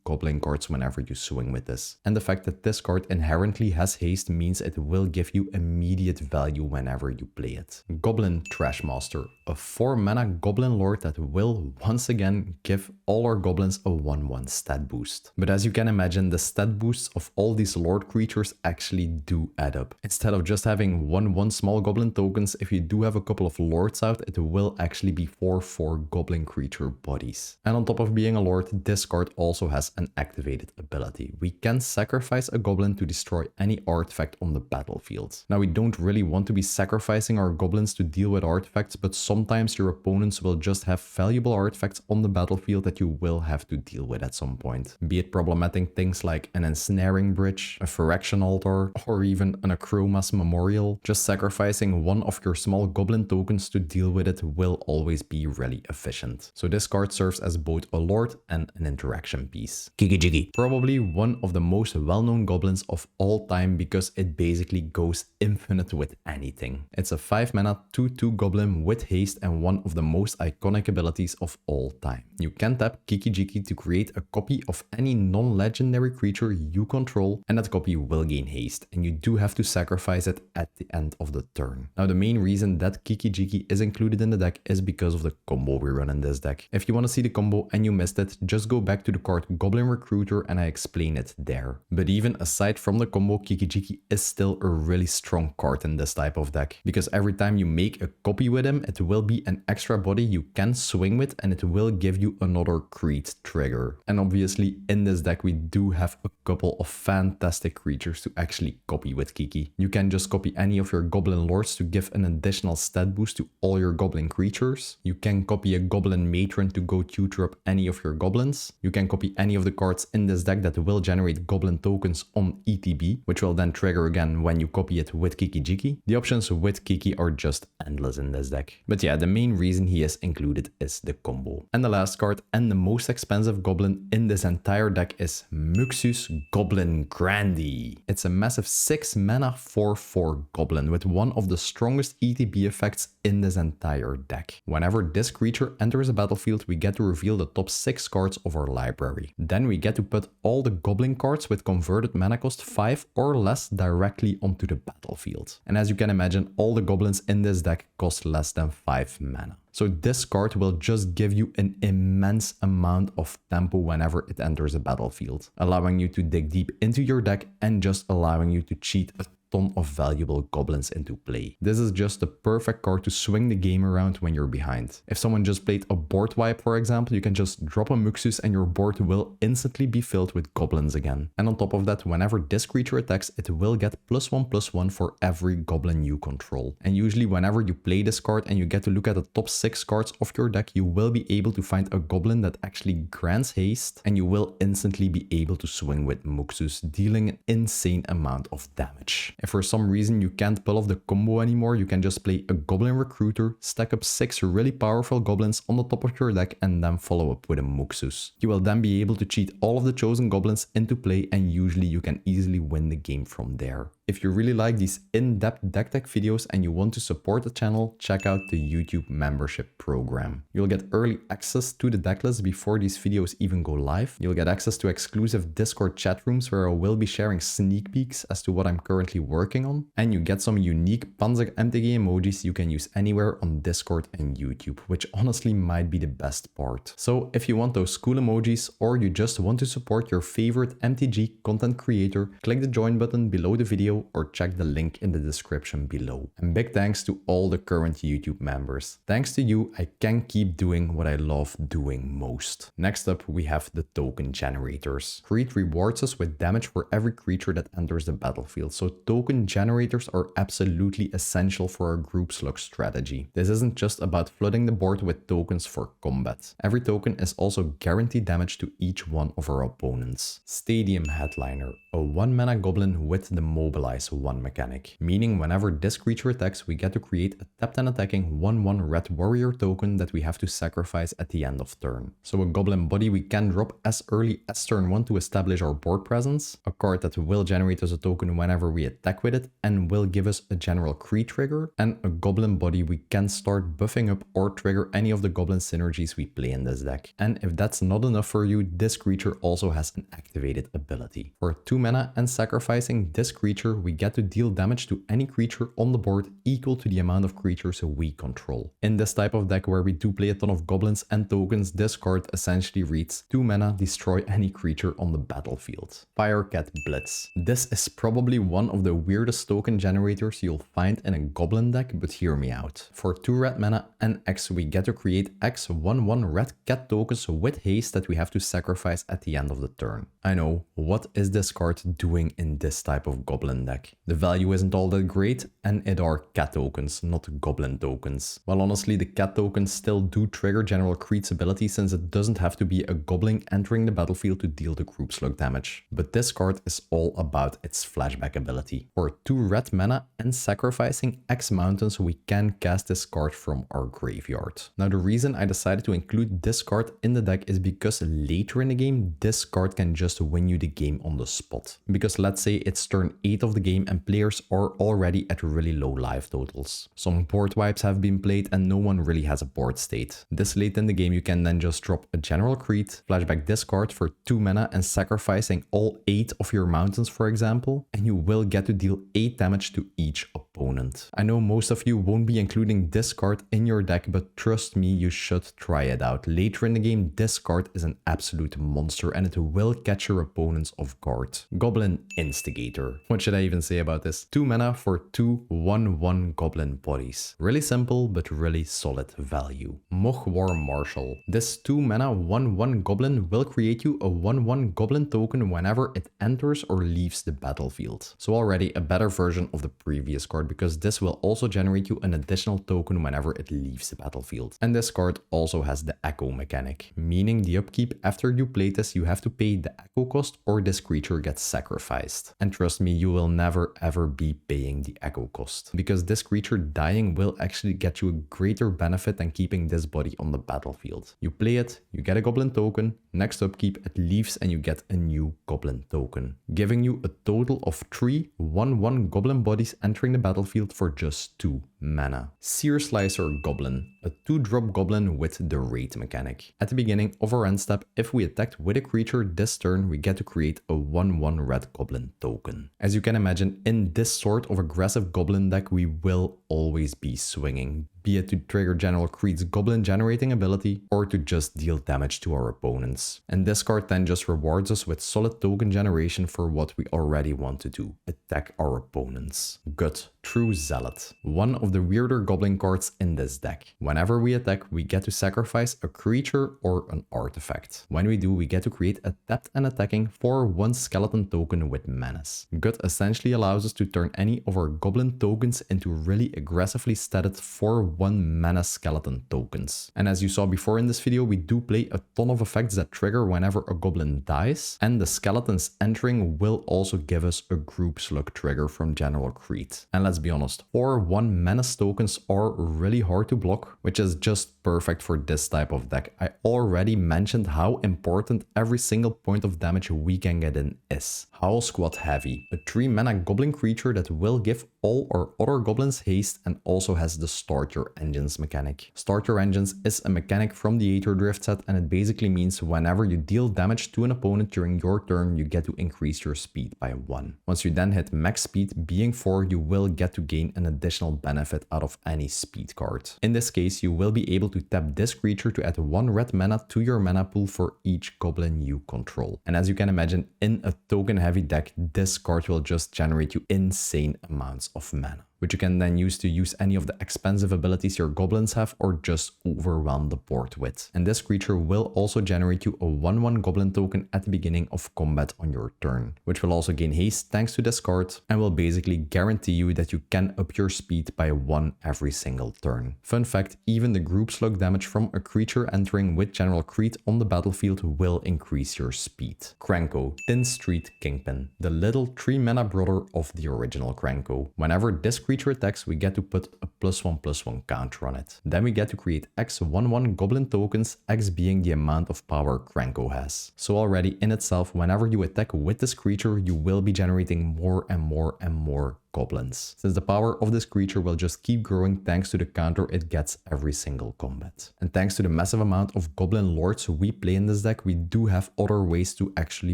goblin cards whenever you swing with this. And the fact that this card inherently has haste means it will give you immediate value whenever you play it. Goblin Trashmaster, a 4 mana goblin lord that will once again give all our goblins a 1/1 stat boost. But as you can imagine, the stat boosts of all these lord creatures actually do add up. Instead of just having 1/1 small goblin tokens, if you do have a couple of lords out, it will actually be 4/4 goblin creature bodies. And on top of being a lord, this card also has an activated ability. We can sacrifice a goblin to destroy any artifact on the battlefield. Now, we don't really want to be sacrificing our goblins to deal with artifacts, but sometimes your opponents will just have valuable artifacts on the battlefield that you will have to deal with at some point. Be it problematic things like an ensnaring bridge, a Phyrexian altar, or even an Akroma's memorial. Just sacrificing one of your small goblin tokens to deal with it will always be really efficient. So this card serves as both a lord and an interaction piece. Kiki Jiggy. Probably one of the most well-known goblins of all time because it basically goes infinite with anything. It's a 5 mana 2/2 goblin with haste and one of the most iconic abilities of all time. You can tap Kiki Jiki to create a copy of any non-legendary creature you control, and that copy will gain haste, and you do have to sacrifice it at the end of the turn. Now, the main reason that Kiki Jiki is included in the deck is because of the combo we run in this deck. If you want to see the combo and you missed it, just go back to the card Goblin Recruiter and I explain it there. But even aside from the combo, Kiki Jiki is still a really strong card in this type of deck, because every time you make a copy with him, it will be an extra body you can swing with, and it will give you another Kreat trigger. And obviously in this deck we do have a couple of fantastic creatures to actually copy with Kiki. You can just copy any of your goblin lords to give an additional stat boost to all your goblin creatures. You can copy a goblin matron to go tutor up any of your goblins. You can copy any of the cards in this deck that will generate goblin tokens on ETB, which will then trigger again when you copy it with Kiki Jiki. The options with Kiki are just endless in this deck. But yeah, the main reason he is included is the combo. And the last card and the most expensive goblin in this entire deck is Muxus Goblin Grandy. It's a massive 6 mana 4/4 goblin with one of the strongest ETB effects in this entire deck. Whenever this creature enters a battlefield, we get to reveal the top 6 cards of our library. Then we get to put all the goblin cards with converted mana cost 5 or less directly onto the battlefield. And as you can imagine, all the goblins in this deck cost less than 5 mana. So this card will just give you an immense amount of tempo whenever it enters a battlefield, allowing you to dig deep into your deck and just allowing you to cheat a ton of valuable goblins into play. This is just the perfect card to swing the game around when you're behind. If someone just played a board wipe, for example, you can just drop a Muxus and your board will instantly be filled with goblins again. And on top of that, whenever this creature attacks, it will get +1/+1 for every goblin you control. And usually whenever you play this card and you get to look at the top 6 cards of your deck, you will be able to find a goblin that actually grants haste, and you will instantly be able to swing with Muxus, dealing an insane amount of damage. If for some reason you can't pull off the combo anymore, you can just play a Goblin Recruiter, stack up 6 really powerful goblins on the top of your deck, and then follow up with a Muxus. You will then be able to cheat all of the chosen goblins into play, and usually you can easily win the game from there. If you really like these in-depth deck tech videos and you want to support the channel, check out the YouTube membership program. You'll get early access to the decklist before these videos even go live. You'll get access to exclusive Discord chat rooms where I will be sharing sneak peeks as to what I'm currently working on. And you get some unique Panzer MTG emojis you can use anywhere on Discord and YouTube, which honestly might be the best part. So if you want those cool emojis or you just want to support your favorite MTG content creator, click the join button below the video or check the link in the description below. And big thanks to all the current YouTube members. Thanks to you, I can keep doing what I love doing most. Next up, we have the token generators. Kreat rewards us with damage for every creature that enters the battlefield, so token generators are absolutely essential for our group slug strategy. This isn't just about flooding the board with tokens for combat. Every token is also guaranteed damage to each one of our opponents. Stadium Headliner, a 1 mana goblin with the mobilize 1 mechanic, meaning whenever this creature attacks, we get to create a tapped and attacking 1/1 red warrior token that we have to sacrifice at the end of turn. So a goblin body we can drop as early as turn 1 to establish our board presence, a card that will generate us a token whenever we attack with it and will give us a General Kreat trigger, and a goblin body we can start buffing up or trigger any of the goblin synergies we play in this deck. And if that's not enough for you, this creature also has an activated ability. For 2 mana and sacrificing this creature, we get to deal damage to any creature on the board equal to the amount of creatures we control. In this type of deck where we do play a ton of goblins and tokens, this card essentially reads 2 mana, destroy any creature on the battlefield. Firecat Blitz. This is probably one of the weirdest token generators you'll find in a Goblin deck, but hear me out. For 2 red mana and X, we get to create X 1/1 red cat tokens with haste that we have to sacrifice at the end of the turn. I know, what is this card doing in this type of Goblin deck? The value isn't all that great, and it are cat tokens, not Goblin tokens. Well, honestly, the cat tokens still do trigger General Kreat's ability, since it doesn't have to be a Goblin entering the battlefield to deal the group slug damage. But this card is all about its flashback ability. For 2 red mana and sacrificing X mountains, we can cast this card from our graveyard. Now, the reason I decided to include this card in the deck is because later in the game, this card can just win you the game on the spot. Because let's say it's turn 8 of the game and players are already at really low life totals. Some board wipes have been played and no one really has a board state. This late in the game, you can then just drop a General Kreat, flashback this card for 2 mana and sacrificing all 8 of your mountains, for example, and you will get to deal 8 damage to each opponent. I know most of you won't be including this card in your deck, but trust me, you should try it out. Later in the game, this card is an absolute monster and it will catch your opponents off guard. Goblin Instigator. What should I even say about this? 2 mana for 2 1/1 Goblin bodies. Really simple, but really solid value. War Marshal. This 2 mana 1/1 Goblin will create you a 1/1 Goblin token whenever it enters or leaves the battlefield. So already a better version of the previous card, because this will also generate you an additional token whenever it leaves the battlefield. And this card also has the echo mechanic, meaning the upkeep after you play this, you have to pay the echo cost or this creature gets sacrificed. And trust me, you will never ever be paying the echo cost, because this creature dying will actually get you a greater benefit than keeping this body on the battlefield. You play it, you get a Goblin token, next upkeep it leaves and you get a new Goblin token, giving you a total of 3 1/1 Goblin bodies entering the battlefield for just 2 mana. Sear Slicer Goblin, a 2-drop Goblin with the raid mechanic. At the beginning of our end step, if we attacked with a creature this turn, we get to create a 1/1 red Goblin token. As you can imagine, in this sort of aggressive Goblin deck, we will always be swinging, be it to trigger General Kreat's Goblin generating ability or to just deal damage to our opponents. And this card then just rewards us with solid token generation for what we already want to do, attack our opponents. Gut, True Zealot, one of the weirder Goblin cards in this deck. Whenever we attack, we get to sacrifice a creature or an artifact. When we do, we get to create a tapped and attacking 4/1 skeleton token with menace. Gut essentially allows us to turn any of our Goblin tokens into really aggressively statted 4/1 mana skeleton tokens. And as you saw before in this video, we do play a ton of effects that trigger whenever a Goblin dies, and the skeletons entering will also give us a group slug trigger from General Kreat. And let's be honest, 4/1 menace tokens are really hard to block, which is just perfect for this type of deck. I already mentioned how important every single point of damage we can get in is. Howl Squad Heavy, a 3 mana Goblin creature that will give all our other Goblins haste and also has the Start Your Engines mechanic. Start Your Engines is a mechanic from the Aether Drift set, and it basically means whenever you deal damage to an opponent during your turn, you get to increase your speed by 1. Once you then hit max speed being 4, you will get to gain an additional benefit out of any speed card. In this case, you will be able to tap this creature to add 1 red mana to your mana pool for each Goblin you control. And as you can imagine, in a token heavy deck, this card will just generate you insane amounts of mana, which you can then use to use any of the expensive abilities your Goblins have or just overwhelm the board with. And this creature will also generate you a 1/1 Goblin token at the beginning of combat on your turn, which will also gain haste thanks to this card and will basically guarantee you that you can up your speed by 1 every single turn. Fun fact, even the group slug damage from a creature entering with General Kreat on the battlefield will increase your speed. Krenko, Thin Street Kingpin, the little 3 mana brother of the original Krenko. Whenever this creature attacks, we get to put a +1/+1 counter on it. Then we get to create X 1/1 Goblin tokens, X being the amount of power Krenko has. So already in itself, whenever you attack with this creature, you will be generating more and more and more Goblins, since the power of this creature will just keep growing thanks to the counter it gets every single combat. And thanks to the massive amount of Goblin Lords we play in this deck, we do have other ways to actually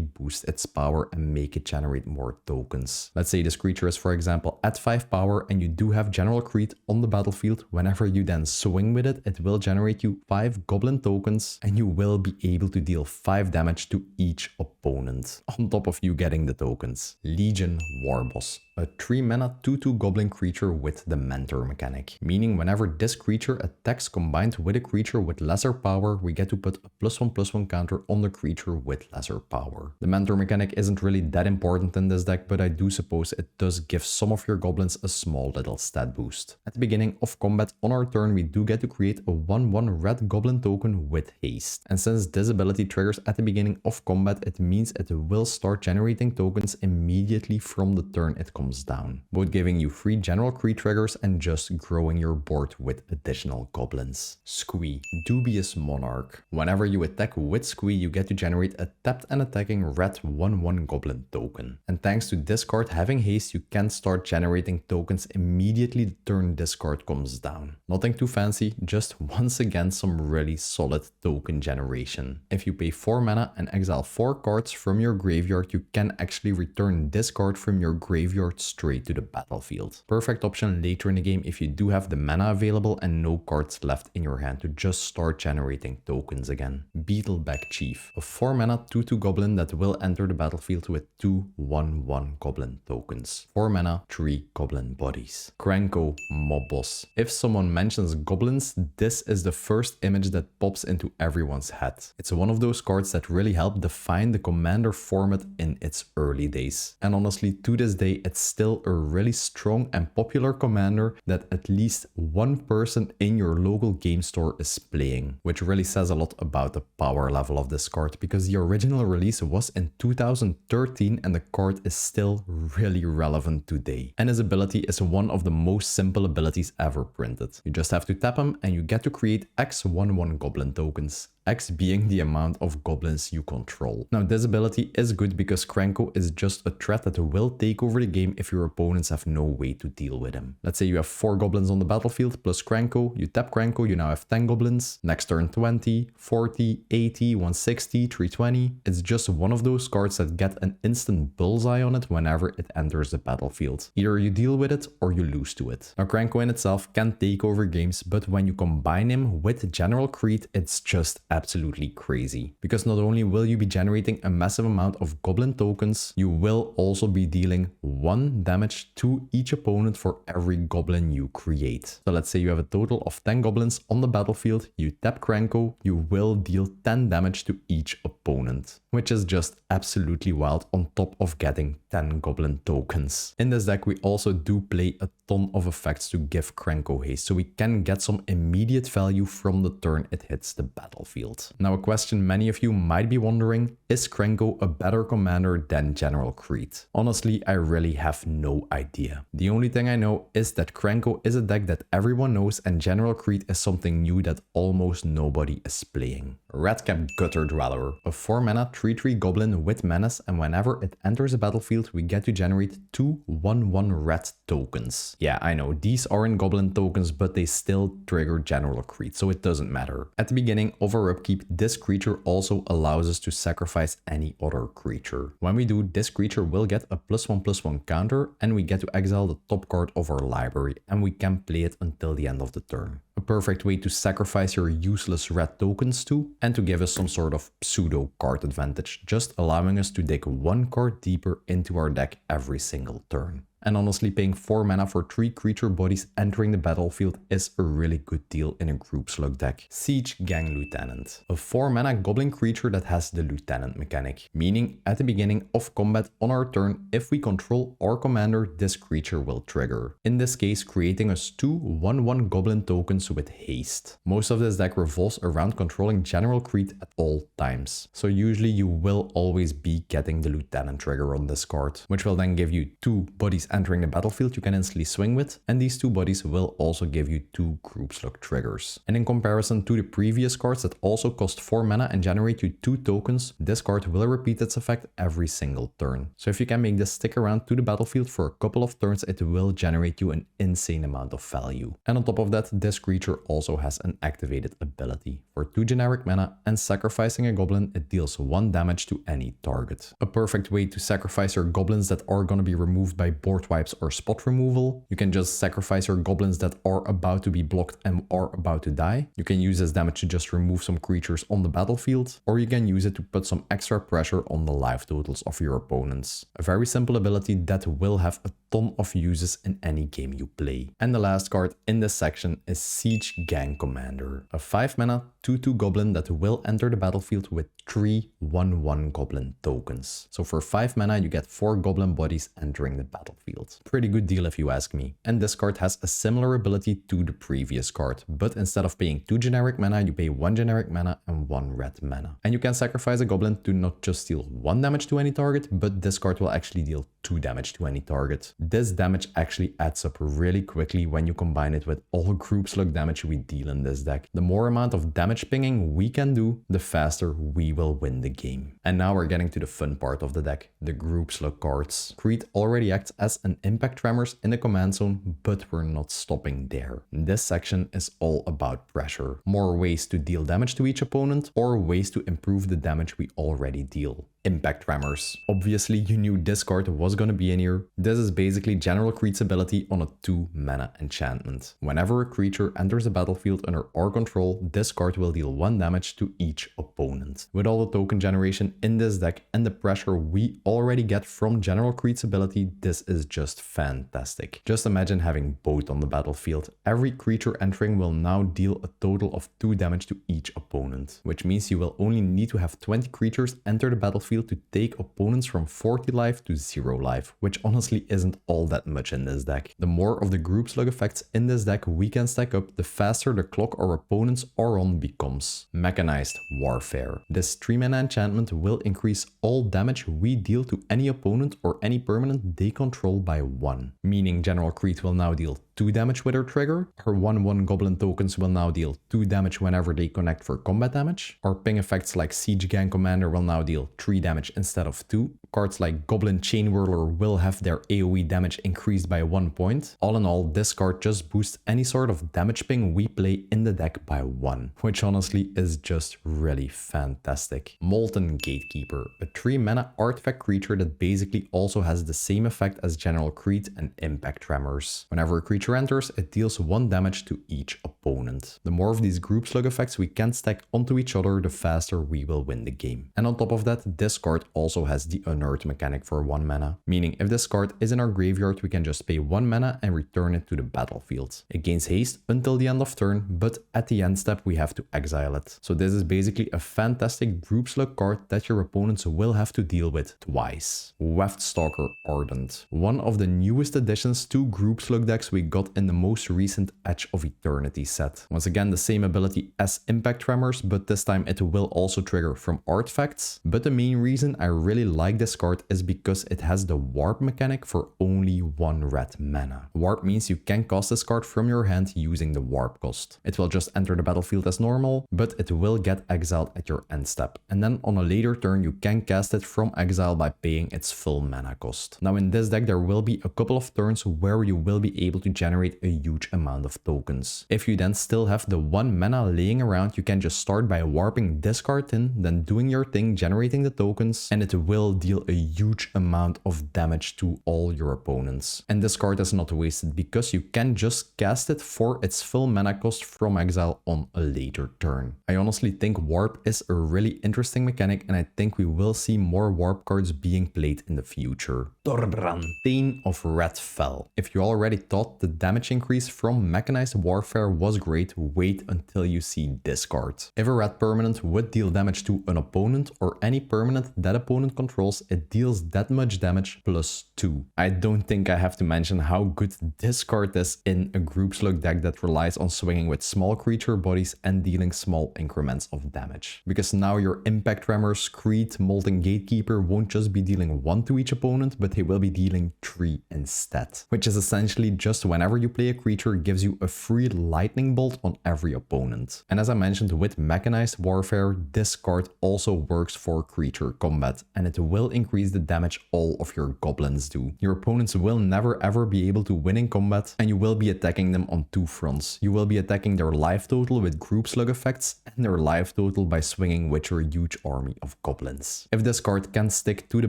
boost its power and make it generate more tokens. Let's say this creature is, for example, at 5 power and you do have General Kreat on the battlefield. Whenever you then swing with it, it will generate you 5 Goblin tokens and you will be able to deal 5 damage to each opponent opponent, on top of you getting the tokens. Legion Warboss, a 3 mana 2/2 goblin creature with the mentor mechanic, meaning whenever this creature attacks combined with a creature with lesser power, we get to put a +1/+1 counter on the creature with lesser power. The mentor mechanic isn't really that important in this deck, but I do suppose it does give some of your goblins a small little stat boost. At the beginning of combat on our turn, we do get to create a 1/1 red goblin token with haste. And since this ability triggers at the beginning of combat, it means it will start generating tokens immediately from the turn it comes down, both giving you free General Kreat triggers and just growing your board with additional goblins. Squee, Dubious Monarch. Whenever you attack with Squee, you get to generate a tapped and attacking red 1/1 goblin token. And thanks to this card having haste, you can start generating tokens immediately the turn this card comes down. Nothing too fancy, just once again some really solid token generation. If you pay 4 mana and exile 4 cards from your graveyard, you can actually return this card from your graveyard straight to the battlefield. Perfect option later in the game if you do have the mana available and no cards left in your hand to just start generating tokens again. Beetleback Chief, a 4 mana 2/2 goblin that will enter the battlefield with 2 1/1 goblin tokens. 4 mana, 3 goblin bodies. Krenko Mob Boss. If someone mentions goblins, this is the first image that pops into everyone's head. It's one of those cards that really helped define the commander format in its early days. And honestly, to this day, it's still a really strong and popular commander that at least one person in your local game store is playing, which really says a lot about the power level of this card, because the original release was in 2013 and the card is still really relevant today. And his ability is one of the most simple abilities ever printed. You just have to tap him and you get to create X 1/1 goblin tokens. X being the amount of goblins you control. Now this ability is good because Krenko is just a threat that will take over the game if your opponents have no way to deal with him. Let's say you have 4 goblins on the battlefield plus Krenko, you tap Krenko, you now have 10 goblins, next turn 20, 40, 80, 160, 320. It's just one of those cards that get an instant bullseye on it whenever it enters the battlefield. Either you deal with it or you lose to it. Now Krenko in itself can take over games, but when you combine him with General Kreat, it's just absolutely crazy. Because not only will you be generating a massive amount of goblin tokens, you will also be dealing 1 damage to each opponent for every goblin you create. So let's say you have a total of 10 goblins on the battlefield, you tap Krenko, you will deal 10 damage to each opponent, which is just absolutely wild on top of getting 10 goblin tokens. In this deck we also do play a ton of effects to give Krenko haste, so we can get some immediate value from the turn it hits the battlefield. Now a question many of you might be wondering, is Krenko a better commander than General Kreat? Honestly, I really have no idea. The only thing I know is that Krenko is a deck that everyone knows and General Kreat is something new that almost nobody is playing. Redcap Gutter Dweller, a 4 mana 3/3 goblin with menace, and whenever it enters a battlefield we get to generate 2 1/1 red tokens. Yeah, I know, these aren't goblin tokens, but they still trigger General Kreat, so it doesn't matter. At the beginning of our upkeep, this creature also allows us to sacrifice any other creature. When we do, this creature will get a +1/+1 counter and we get to exile the top card of our library and we can play it until the end of the turn. A perfect way to sacrifice your useless red tokens to, and to give us some sort of pseudo card advantage, just allowing us to dig 1 card deeper into our deck every single turn. And honestly, paying 4 mana for 3 creature bodies entering the battlefield is a really good deal in a group slug deck. Siege Gang Lieutenant, a 4 mana goblin creature that has the lieutenant mechanic, meaning at the beginning of combat on our turn, if we control our commander, this creature will trigger. In this case, creating us 2 1/1 goblin tokens with haste. Most of this deck revolves around controlling General Kreat at all times, so usually you will always be getting the lieutenant trigger on this card, which will then give you 2 bodies entering the battlefield you can instantly swing with, and these 2 bodies will also give you 2 group slug triggers. And in comparison to the previous cards that also cost 4 mana and generate you 2 tokens, this card will repeat its effect every single turn. So if you can make this stick around to the battlefield for a couple of turns, it will generate you an insane amount of value. And on top of that, this creature also has an activated ability. For 2 generic mana and sacrificing a goblin, it deals 1 damage to any target. A perfect way to sacrifice your goblins that are gonna be removed by board board wipes or spot removal. You can just sacrifice your goblins that are about to be blocked and are about to die. You can use this damage to just remove some creatures on the battlefield, or you can use it to put some extra pressure on the life totals of your opponents. A very simple ability that will have a ton of uses in any game you play. And the last card in this section is Siege Gang Commander, a 5 mana 2/2 goblin that will enter the battlefield with 3 1/1 goblin tokens. So for 5 mana you get 4 goblin bodies entering the battlefield. Pretty good deal if you ask me. And this card has a similar ability to the previous card, but instead of paying 2 generic mana, you pay 1 generic mana and 1 red mana. And you can sacrifice a goblin to not just deal 1 damage to any target, but this card will actually deal 2 damage to any target. This damage actually adds up really quickly when you combine it with all group slug damage we deal in this deck. The more amount of damage pinging we can do, the faster we will win the game. And now we're getting to the fun part of the deck, the group slug cards. Kreat already acts as an Impact Tremors in the command zone, but we're not stopping there. This section is all about pressure. More ways to deal damage to each opponent, or ways to improve the damage we already deal. Impact Tremors. Obviously you knew this card was gonna be in here. This is basically General Kreat's ability on a 2 mana enchantment. Whenever a creature enters the battlefield under our control, this card will deal 1 damage to each opponent. With all the token generation in this deck and the pressure we already get from General Kreat's ability, this is just fantastic. Just imagine having both on the battlefield. Every creature entering will now deal a total of 2 damage to each opponent, which means you will only need to have 20 creatures enter the battlefield to take opponents from 40 life to 0 life, which honestly isn't all that much in this deck. The more of the group slug effects in this deck we can stack up, the faster the clock our opponents are on becomes. Mechanized Warfare. This 3 mana enchantment will increase all damage we deal to any opponent or any permanent they control by 1. Meaning General Kreat will now deal 2 damage with her trigger. Her 1/1 goblin tokens will now deal 2 damage whenever they connect for combat damage. Our ping effects like Siege Gang Commander will now deal 3 damage instead of 2. Cards like Goblin Chain Whirler will have their AoE damage increased by 1 point. All in all, this card just boosts any sort of damage ping we play in the deck by 1, which honestly is just really fantastic. Molten Gatekeeper, a 3 mana artifact creature that basically also has the same effect as General Kreat and Impact Tremors. Whenever a creature enters, it deals 1 damage to each opponent. The more of these group slug effects we can stack onto each other, the faster we will win the game. And on top of that, this card also has the Unearth mechanic for 1 mana, meaning if this card is in our graveyard, we can just pay 1 mana and return it to the battlefield. It gains haste until the end of turn, but at the end step we have to exile it. So this is basically a fantastic group slug card that your opponents will have to deal with twice. Weftstalker Ardent, one of the newest additions to group slug decks we got in the most recent Edge of Eternity set. Once again, the same ability as Impact Tremors, but this time it will also trigger from artifacts. But the main reason I really like this card is because it has the warp mechanic for only 1 red mana. Warp means you can cast this card from your hand using the warp cost. It will just enter the battlefield as normal, but it will get exiled at your end step. And then on a later turn you can cast it from exile by paying its full mana cost. Now in this deck there will be a couple of turns where you will be able to generate a huge amount of tokens. If you then still have the 1 mana laying around, you can just start by warping this card in, then doing your thing, generating the tokens, and it will deal a huge amount of damage to all your opponents. And this card is not wasted because you can just cast it for its full mana cost from exile on a later turn. I honestly think warp is a really interesting mechanic, and I think we will see more warp cards being played in the future. Thorbrand, Thane of Red Fell. If you already thought the damage increase from Mechanized Warfare was great, wait until you see this card. If a red permanent would deal damage to an opponent or any permanent that opponent controls, it deals that much damage plus 2. I don't think I have to mention how good this card is in a group slug deck that relies on swinging with small creature bodies and dealing small increments of damage. Because now your Impact Tremors, Kreat, Molten Gatekeeper won't just be dealing 1 to each opponent, but they will be dealing 3 instead. Which is essentially just whenever you play a creature, gives you a free lightning bolt on every opponent. And as I mentioned with Mechanized Warfare, this card also works for creature combat, and it will increase the damage all of your goblins do. Your opponents will never ever be able to win in combat, and you will be attacking them on 2 fronts. You will be attacking their life total with group slug effects, and their life total by swinging with your huge army of goblins. If this card can stick to the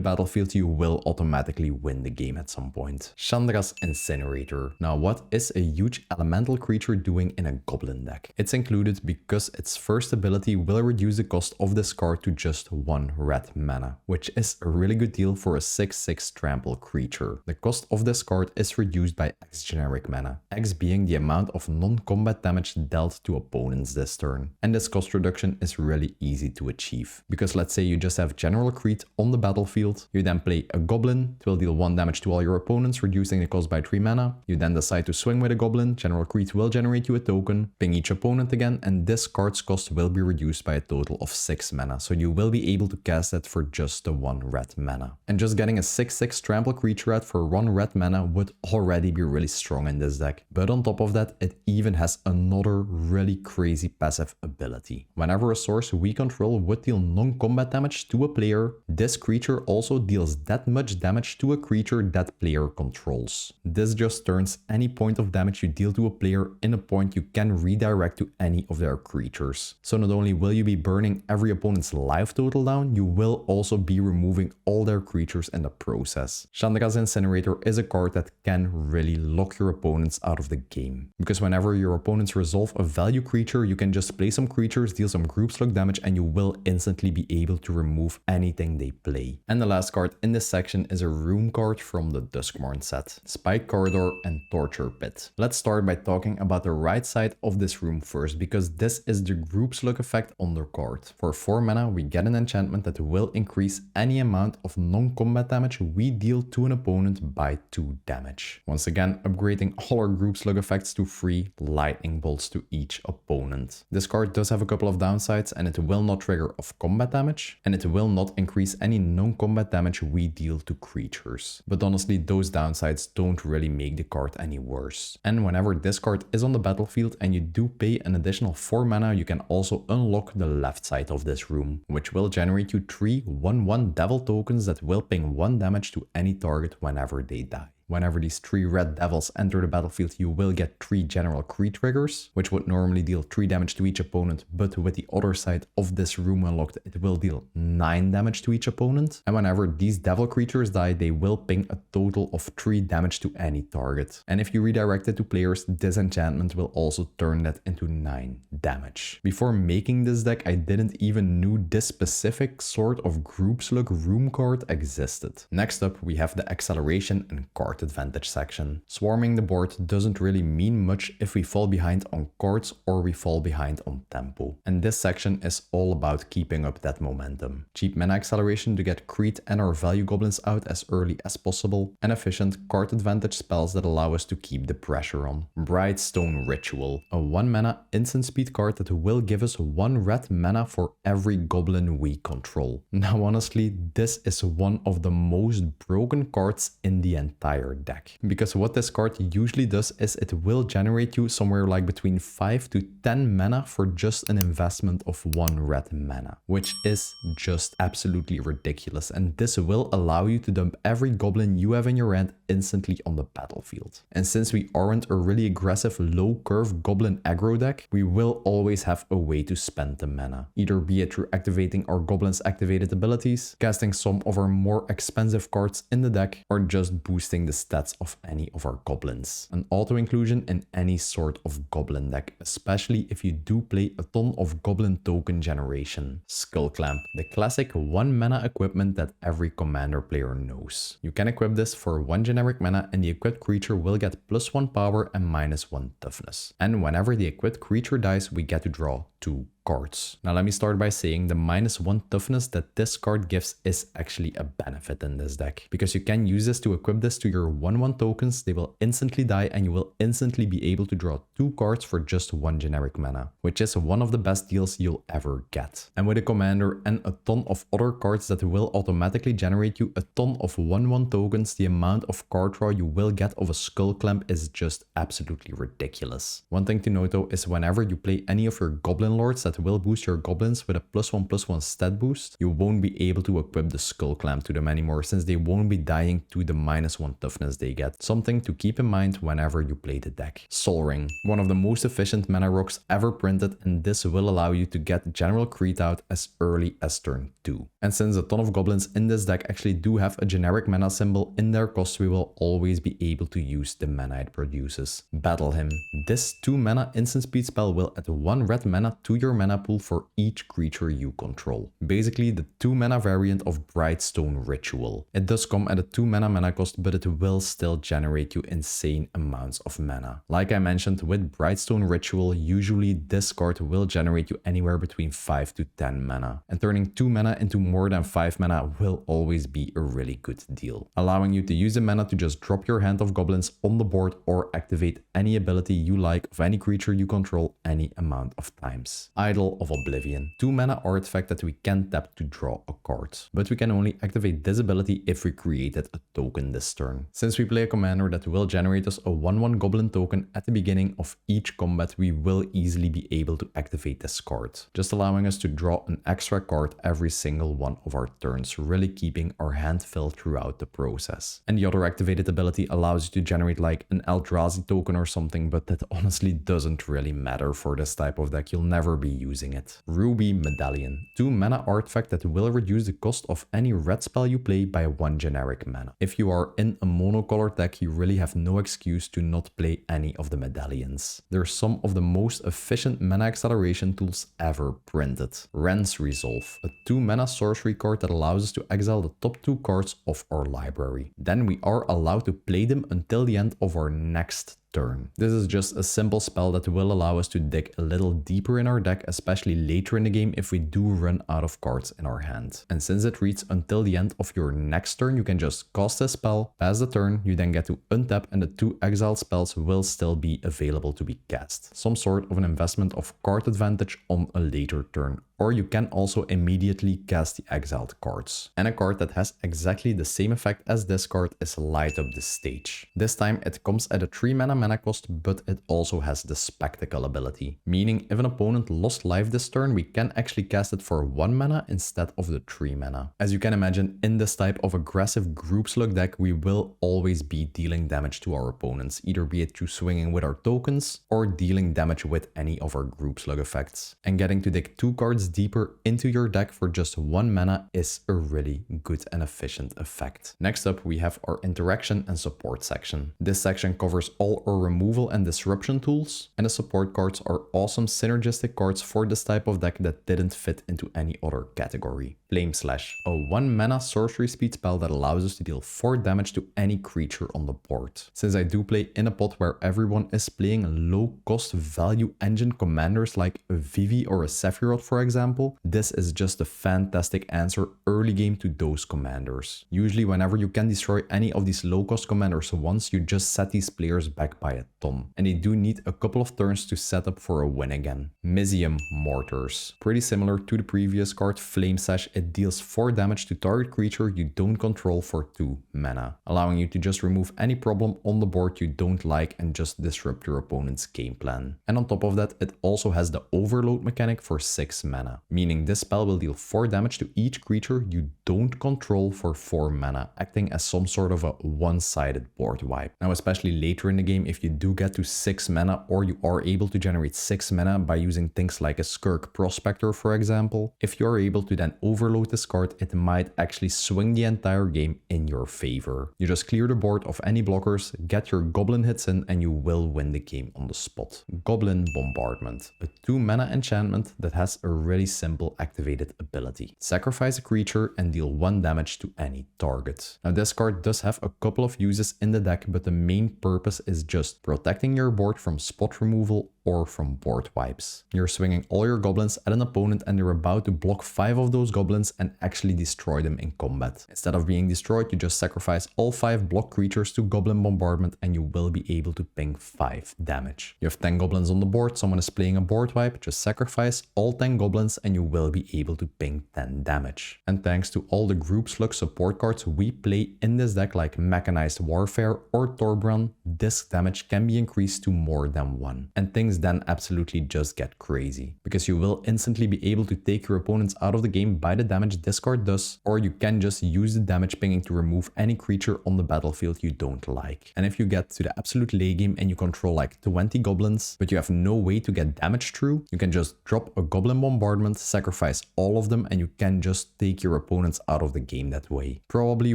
battlefield, you will automatically win the game at some point. Chandra's Incinerator. Now, what is a huge elemental creature doing in a goblin deck? It's included because its first ability will reduce the cost of this card to just 1 red mana, which is a really good deal for a 6/6 trample creature. The cost of this card is reduced by X generic mana, X being the amount of non-combat damage dealt to opponents this turn. And this cost reduction is really easy to achieve, because let's say you just have General Kreat on the battlefield, you then play a goblin, it will deal 1 damage to all your opponents, reducing the cost by 3 mana. You then decide to swing with a goblin, General Kreat will generate you a token, ping each opponent again, and this card's cost will be reduced by a total of 6 mana, so you will be able to cast it for just the 1 red mana. And just getting a 6/6 trample creature out for 1 red mana would already be really strong in this deck. But on top of that, it even has another really crazy passive ability. Whenever a source we control would deal non-combat damage to a player, this creature also deals that much damage to a creature that player controls. This just turns any point of damage you deal to a player in a point you can redirect to any of their creatures. So not only will you be burning every opponent's life total down, you will also be removing all their creatures in the process. Chandra's Incinerator is a card that can really lock your opponents out of the game, because whenever your opponents resolve a value creature, you can just play some creatures, deal some group slug damage, and you will instantly be able to remove anything they play. And the last card in this section is a room card from the Duskmourn set, Spike Corridor and Torture Pit. Let's start by talking about the right side of this room first, because this is the group slug effect on the card. For 4 mana, we get an enchantment that will increase any amount of non-combat damage we deal to an opponent by 2 damage. Once again, upgrading all our group slug effects to 3 lightning bolts to each opponent. This card does have a couple of downsides, and it will not trigger off combat damage, and it will not increase any non-combat damage we deal to creatures. But honestly, those downsides don't really make the card any worse. And whenever this card is on the battlefield and you do pay an additional 4 mana, you can also unlock the left side of this room, which will generate you 3 1/1 devil tokens that will ping 1 damage to any target whenever they die. Whenever these 3 red devils enter the battlefield, you will get 3 General Kreat triggers, which would normally deal 3 damage to each opponent, but with the other side of this room unlocked, it will deal 9 damage to each opponent. And whenever these devil creatures die, they will ping a total of 3 damage to any target. And if you redirect it to players, this enchantment will also turn that into 9 damage. Before making this deck, I didn't even know this specific sort of group slug room card existed. Next up, we have the acceleration and card advantage section. Swarming the board doesn't really mean much if we fall behind on cards or we fall behind on tempo. And this section is all about keeping up that momentum. Cheap mana acceleration to get Kreat and our value goblins out as early as possible, and efficient card advantage spells that allow us to keep the pressure on. Brightstone Ritual, a 1 mana instant speed card that will give us 1 red mana for every goblin we control. Now honestly, this is one of the most broken cards in the entire deck, because what this card usually does is it will generate you somewhere like between 5 to 10 mana for just an investment of 1 red mana, which is just absolutely ridiculous, and this will allow you to dump every goblin you have in your hand instantly on the battlefield. And since we aren't a really aggressive low curve goblin aggro deck, we will always have a way to spend the mana, either be it through activating our goblins activated abilities, casting some of our more expensive cards in the deck, or just boosting the stats of any of our goblins. An auto inclusion in any sort of goblin deck, especially if you do play a ton of goblin token generation. Skull Clamp, the classic 1 mana equipment that every commander player knows. You can equip this for 1 generic mana and the equipped creature will get +1 power and -1 toughness. And whenever the equipped creature dies, we get to draw 2 cards. Now let me start by saying the -1 toughness that this card gives is actually a benefit in this deck, because you can use this to equip this to your 1/1 tokens, they will instantly die and you will instantly be able to draw 2 cards for just 1 generic mana, which is one of the best deals you'll ever get. And with a commander and a ton of other cards that will automatically generate you a ton of 1/1 tokens, the amount of card draw you will get of a Skull Clamp is just absolutely ridiculous. One thing to note though is whenever you play any of your goblin lords that that will boost your goblins with a +1/+1 stat boost, you won't be able to equip the skull clamp to them anymore since they won't be dying to the -1 toughness they get. Something to keep in mind whenever you play the deck. Sol Ring, one of the most efficient mana rocks ever printed, and this will allow you to get General Kreat out as early as turn 2. And since a ton of goblins in this deck actually do have a generic mana symbol in their cost, we will always be able to use the mana it produces. Battle Hymn. This 2 mana instant speed spell will add 1 red mana to your mana pool for each creature you control. Basically the 2 mana variant of Brightstone Ritual. It does come at a 2 mana cost, but it will still generate you insane amounts of mana. Like I mentioned, with Brightstone Ritual, usually this card will generate you anywhere between 5 to 10 mana. And turning 2 mana into more than 5 mana will always be a really good deal, allowing you to use the mana to just drop your hand of goblins on the board or activate any ability you like of any creature you control any amount of times. Idol of Oblivion. 2 mana artifact that we can tap to draw a card, but we can only activate this ability if we created a token this turn. Since we play a commander that will generate us a 1/1 goblin token at the beginning of each combat, we will easily be able to activate this card, just allowing us to draw an extra card every single one of our turns, really keeping our hand filled throughout the process. And the other activated ability allows you to generate like an Eldrazi token or something, but that honestly doesn't really matter for this type of deck. You'll never be using it. Ruby Medallion. 2 mana artifact that will reduce the cost of any red spell you play by 1 generic mana. If you are in a monocolor deck, you really have no excuse to not play any of the medallions. They're some of the most efficient mana acceleration tools ever printed. Wren's Resolve. A 2 mana sorcery card that allows us to exile the top 2 cards of our library. Then we are allowed to play them until the end of our next turn. This is just a simple spell that will allow us to dig a little deeper in our deck, especially later in the game if we do run out of cards in our hand. And since it reads until the end of your next turn, you can just cast this spell, pass the turn, you then get to untap, and the 2 exiled spells will still be available to be cast. Some sort of an investment of card advantage on a later turn. Or you can also immediately cast the exiled cards. And a card that has exactly the same effect as this card is Light Up the Stage. This time it comes at a 3 mana cost, but it also has the Spectacle ability. Meaning if an opponent lost life this turn, we can actually cast it for 1 mana instead of the 3 mana. As you can imagine, in this type of aggressive group slug deck, we will always be dealing damage to our opponents, either be it through swinging with our tokens or dealing damage with any of our group slug effects. And getting to dig 2 cards deeper into your deck for just 1 mana is a really good and efficient effect. Next up, we have our interaction and support section. This section covers all our removal and disruption tools, and the support cards are awesome synergistic cards for this type of deck that didn't fit into any other category. Flame Slash, a 1 mana sorcery speed spell that allows us to deal 4 damage to any creature on the board. Since I do play in a pot where everyone is playing low cost value engine commanders like a Vivi or a Sephiroth for example, this is just a fantastic answer early game to those commanders. Usually whenever you can destroy any of these low cost commanders once, you just set these players back by a ton. And they do need a couple of turns to set up for a win again. Mizzium Mortars. Pretty similar to the previous card, Flame Slash, it deals 4 damage to target creature you don't control for 2 mana, allowing you to just remove any problem on the board you don't like and just disrupt your opponent's game plan. And on top of that, it also has the overload mechanic for 6 mana, meaning this spell will deal 4 damage to each creature you don't control for 4 mana, acting as some sort of a one-sided board wipe. Now, especially later in the game, if you do get to 6 mana or you are able to generate 6 mana by using things like a Skirk Prospector, for example, if you are able to then overload this card, it might actually swing the entire game in your favor. You just clear the board of any blockers, get your goblin hits in, and you will win the game on the spot. Goblin Bombardment, a 2 mana enchantment that has a really simple activated ability. Sacrifice a creature and deal 1 damage to any target. Now this card does have a couple of uses in the deck, but the main purpose is just protecting your board from spot removal or from board wipes. You're swinging all your goblins at an opponent and they're about to block 5 of those goblins and actually destroy them in combat. Instead of being destroyed, you just sacrifice all 5 block creatures to Goblin Bombardment and you will be able to ping 5 damage. You have 10 goblins on the board, someone is playing a board wipe, just sacrifice all 10 goblins and you will be able to ping 10 damage. And thanks to all the group slug support cards we play in this deck like Mechanized Warfare or Torbran, disc damage can be increased to more than 1. And things things then absolutely just get crazy, because you will instantly be able to take your opponents out of the game by the damage this card does, or you can just use the damage pinging to remove any creature on the battlefield you don't like. And if you get to the absolute late game and you control like 20 goblins, but you have no way to get damage through, you can just drop a goblin bombardment, sacrifice all of them, and you can just take your opponents out of the game that way. Probably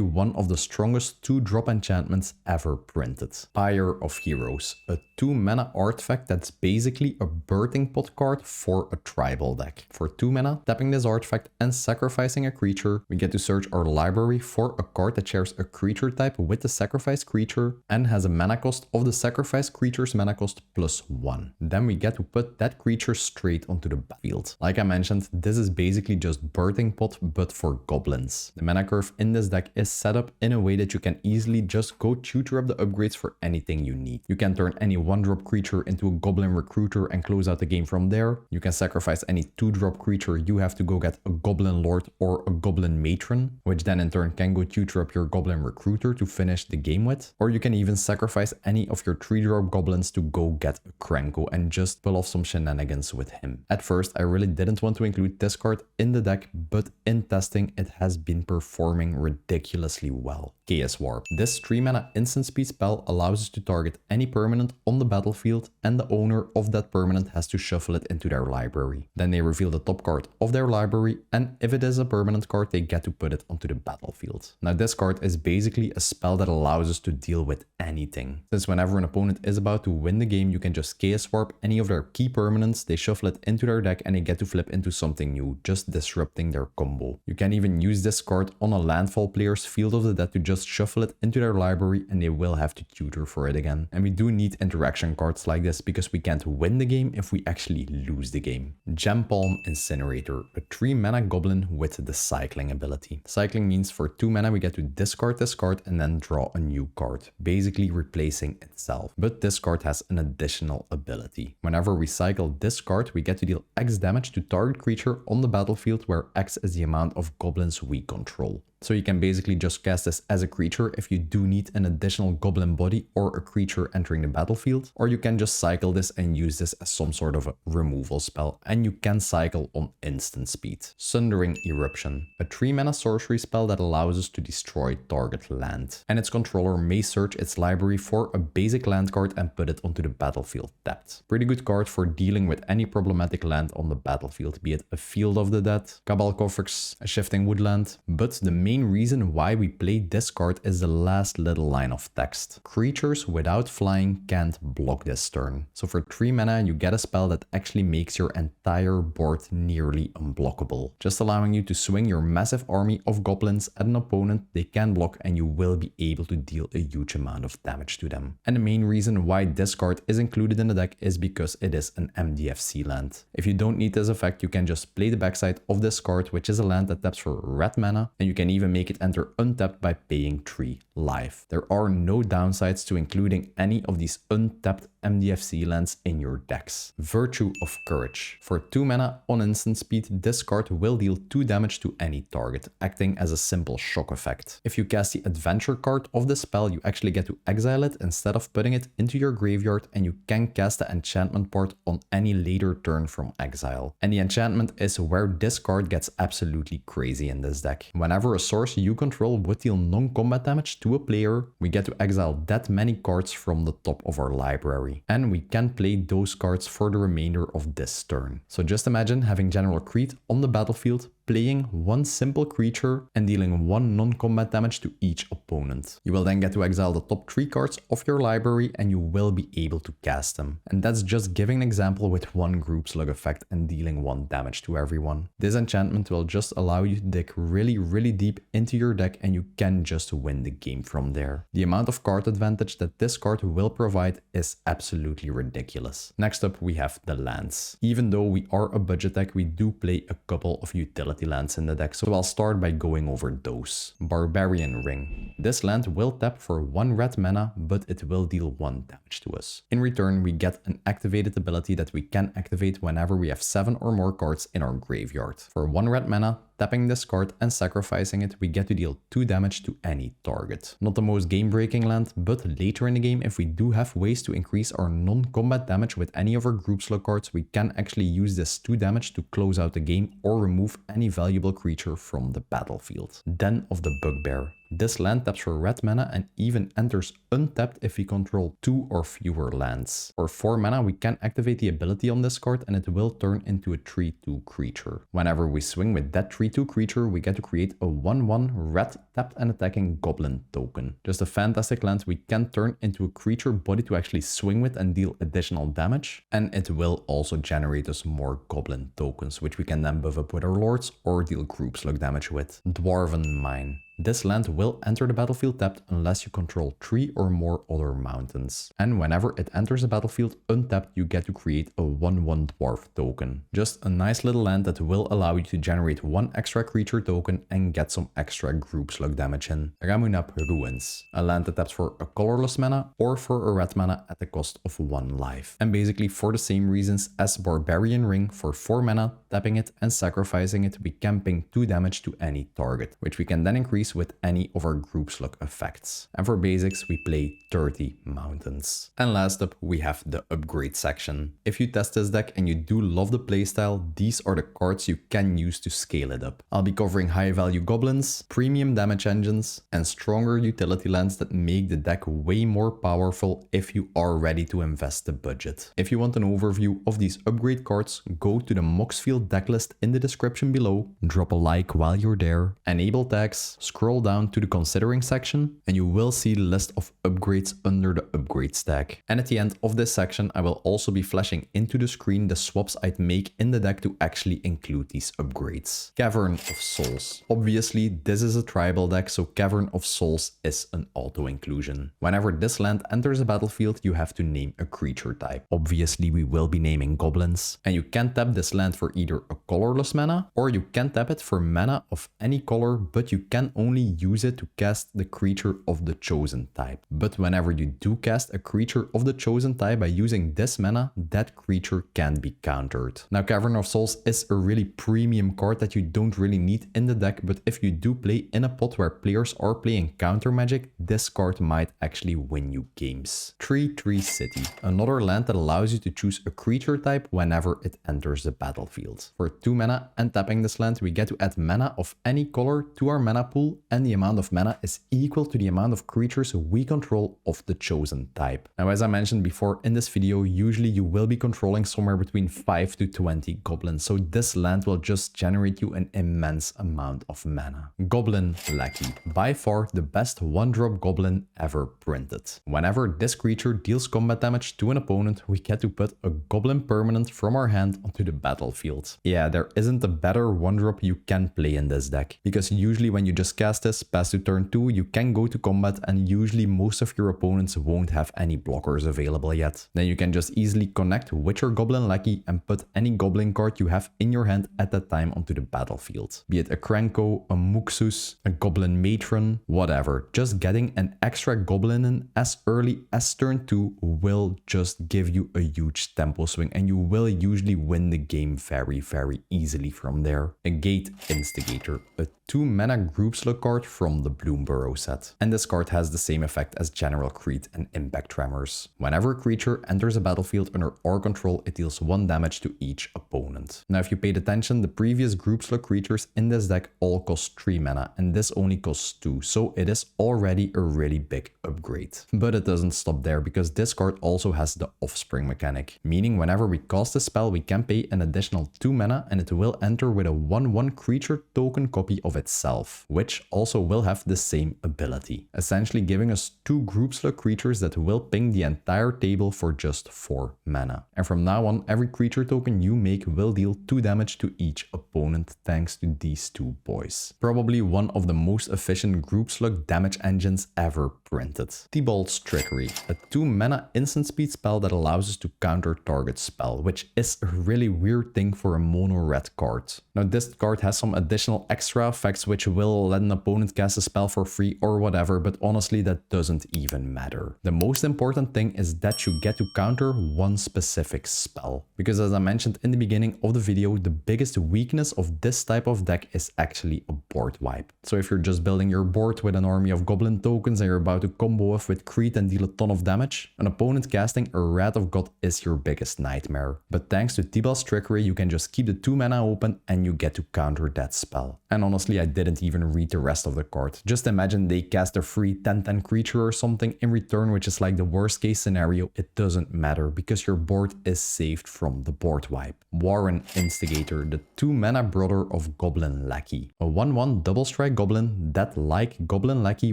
one of the strongest 2-drop enchantments ever printed. Pyre of Heroes, a 2-mana artifact that's basically a birthing pot card for a tribal deck. For 2 mana, tapping this artifact and sacrificing a creature, we get to search our library for a card that shares a creature type with the sacrificed creature and has a mana cost of the sacrificed creature's mana cost +1. Then we get to put that creature straight onto the battlefield. Like I mentioned, this is basically just birthing pot but for goblins. The mana curve in this deck is set up in a way that you can easily just go tutor up the upgrades for anything you need. You can turn any 1-drop creature into a goblin recruiter and close out the game from there. You can sacrifice any 2-drop creature, you have to go get a goblin lord or a goblin matron, which then in turn can go tutor up your goblin recruiter to finish the game with. Or you can even sacrifice any of your 3-drop goblins to go get a Krenko and just pull off some shenanigans with him. At first, I really didn't want to include this card in the deck, but in testing, it has been performing ridiculously well. Chaos Warp. This 3-mana instant speed spell allows us to target any permanent on the battlefield, and the owner of that permanent has to shuffle it into their library. Then they reveal the top card of their library, and if it is a permanent card, they get to put it onto the battlefield. Now this card is basically a spell that allows us to deal with anything. Since whenever an opponent is about to win the game, you can just Chaos Warp any of their key permanents, they shuffle it into their deck, and they get to flip into something new, just disrupting their combo. You can even use this card on a landfall player's Field of the Dead to just shuffle it into their library, and they will have to tutor for it again. And we do need interaction cards like this because we can't win the game if we actually lose the game. Gem Palm Incinerator, a 3-mana goblin with the cycling ability. Cycling means for 2 mana we get to discard this card and then draw a new card, basically replacing itself. But this card has an additional ability. Whenever we cycle this card, we get to deal X damage to target creature on the battlefield, where X is the amount of goblins we control. So you can basically just cast this as a creature if you do need an additional goblin body or a creature entering the battlefield, or you can just cycle this and use this as some sort of a removal spell, and you can cycle on instant speed. Sundering Eruption, a 3-mana sorcery spell that allows us to destroy target land, and its controller may search its library for a basic land card and put it onto the battlefield tapped. Pretty good card for dealing with any problematic land on the battlefield, be it a Field of the Dead, Cabal Coffers, a Shifting Woodland, but the main reason why we play this card is the last little line of text. Creatures without flying can't block this turn. So for 3 mana, you get a spell that actually makes your entire board nearly unblockable, just allowing you to swing your massive army of goblins at an opponent they can block, and you will be able to deal a huge amount of damage to them. And the main reason why this card is included in the deck is because it is an MDFC land. If you don't need this effect, you can just play the backside of this card, which is a land that taps for red mana, and you can even make it enter untapped by paying 3 life. There are no downsides to including any of these untapped MDFC lands in your decks. Virtue of Courage. For 2 mana on instant speed, this card will deal 2 damage to any target, acting as a simple shock effect. If you cast the adventure card of the spell, you actually get to exile it instead of putting it into your graveyard, and you can cast the enchantment part on any later turn from exile. And the enchantment is where this card gets absolutely crazy in this deck. Whenever a source you control would deal non-combat damage to a player, we get to exile that many cards from the top of our library, and we can play those cards for the remainder of this turn. So just imagine having General Kreat on the battlefield, playing 1 simple creature and dealing 1 non-combat damage to each opponent. You will then get to exile the top 3 cards of your library, and you will be able to cast them. And that's just giving an example with 1 group slug effect and dealing 1 damage to everyone. This enchantment will just allow you to dig really deep into your deck, and you can just win the game from there. The amount of card advantage that this card will provide is absolutely ridiculous. Next up, we have the lands. Even though we are a budget deck, we do play a couple of utility lands in the deck, so I'll start by going over those. Barbarian Ring. This land will tap for 1 red mana, but it will deal 1 damage to us. In return, we get an activated ability that we can activate whenever we have 7 or more cards in our graveyard. For 1 red mana, tapping this card and sacrificing it, we get to deal 2 damage to any target. Not the most game-breaking land, but later in the game, if we do have ways to increase our non-combat damage with any of our group slug cards, we can actually use this 2 damage to close out the game or remove any valuable creature from the battlefield. Den of the Bugbear. This land taps for red mana and even enters untapped if we control 2 or fewer lands. For 4 mana, we can activate the ability on this card and it will turn into a 3/2 creature. Whenever we swing with that 3/2 creature, we get to create a 1/1 red tapped and attacking goblin token. Just a fantastic land we can turn into a creature body to actually swing with and deal additional damage. And it will also generate us more goblin tokens, which we can then buff up with our lords or deal group slug damage with. Dwarven Mine. This land will enter the battlefield tapped unless you control 3 or more other mountains. And whenever it enters the battlefield untapped, you get to create a 1/1 dwarf token. Just a nice little land that will allow you to generate 1 extra creature token and get some extra group slug damage in. Ramunap Ruins. A land that taps for a colorless mana or for a red mana at the cost of 1 life. And basically for the same reasons as Barbarian Ring, for 4 mana, tapping it and sacrificing it, we can ping 2 damage to any target, which we can then increase with any of our group slug effects. And for basics, we play 30 mountains. And last up, we have the upgrade section. If you test this deck and you do love the playstyle, these are the cards you can use to scale it up. I'll be covering high value goblins, premium damage engines, and stronger utility lands that make the deck way more powerful if you are ready to invest the budget. If you want an overview of these upgrade cards, go to the Moxfield decklist in the description below, drop a like while you're there, enable tags, scroll down to the considering section, and you will see the list of upgrades under the upgrade stack. And at the end of this section, I will also be flashing into the screen the swaps I'd make in the deck to actually include these upgrades. Cavern of Souls. Obviously, this is a tribal deck, so Cavern of Souls is an auto inclusion. Whenever this land enters a battlefield, you have to name a creature type. Obviously, we will be naming goblins, and you can tap this land for either a colorless mana, or you can tap it for mana of any color, but you can only use it to cast the creature of the chosen type. But whenever you do cast a creature of the chosen type by using this mana, that creature can be countered. Now, Cavern of Souls is a really premium card that you don't really need in the deck, but if you do play in a pot where players are playing counter magic, this card might actually win you games. 3/3 City. Another land that allows you to choose a creature type whenever it enters the battlefield. For 2 mana and tapping this land, we get to add mana of any color to our mana pool, and the amount of mana is equal to the amount of creatures we control of the chosen type. Now, as I mentioned before in this video, usually you will be controlling somewhere between 5 to 20 goblins, so this land will just generate you an immense amount of mana. Goblin Lackey. By far the best 1-drop goblin ever printed. Whenever this creature deals combat damage to an opponent, we get to put a goblin permanent from our hand onto the battlefield. Yeah, there isn't a better 1-drop you can play in this deck, because usually when you just cast this, pass to turn 2, you can go to combat, and usually most of your opponents won't have any blockers available yet. Then you can just easily connect with your Goblin Lackey and put any goblin card you have in your hand at that time onto the battlefield. Be it a Krenko, a Muxus, a Goblin Matron, whatever. Just getting an extra goblin in as early as turn 2 will just give you a huge tempo swing, and you will usually win the game very easily from there. A Gate Instigator. A 2 mana group slug card from the Bloomburrow set. And this card has the same effect as General Kreat and Impact Tremors. Whenever a creature enters a battlefield under our control, it deals 1 damage to each opponent. Now, if you paid attention, the previous group slug creatures in this deck all cost 3 mana, and this only costs 2, so it is already a really big upgrade. But it doesn't stop there, because this card also has the Offspring mechanic, meaning whenever we cast a spell, we can pay an additional 2 mana, and it will enter with a 1/1 creature token copy of itself, which also will have the same ability, essentially giving us 2 group slug creatures that will ping the entire table for just 4 mana. And from now on, every creature token you make will deal 2 damage to each opponent thanks to these 2 boys. Probably one of the most efficient group slug damage engines ever printed. Tibalt's Trickery, a 2 mana instant speed spell that allows us to counter target spell, which is a really weird thing for for a mono red card. Now this card has some additional extra effects which will let an opponent cast a spell for free or whatever, but honestly that doesn't even matter. The most important thing is that you get to counter one specific spell. Because as I mentioned in the beginning of the video, the biggest weakness of this type of deck is actually a board wipe. So if you're just building your board with an army of goblin tokens and you're about to combo off with Kreat and deal a ton of damage, an opponent casting a Wrath of God is your biggest nightmare. But thanks to Tibal's trickery, you can just keep the 2 mana open and you get to counter that spell. And honestly, I didn't even read the rest of the card. Just imagine they cast a free 10/10 creature or something in return, which is like the worst case scenario. It doesn't matter because your board is saved from the board wipe. Warren Instigator, the 2 mana brother of Goblin Lackey. A 1/1 double strike goblin that, like Goblin Lackey,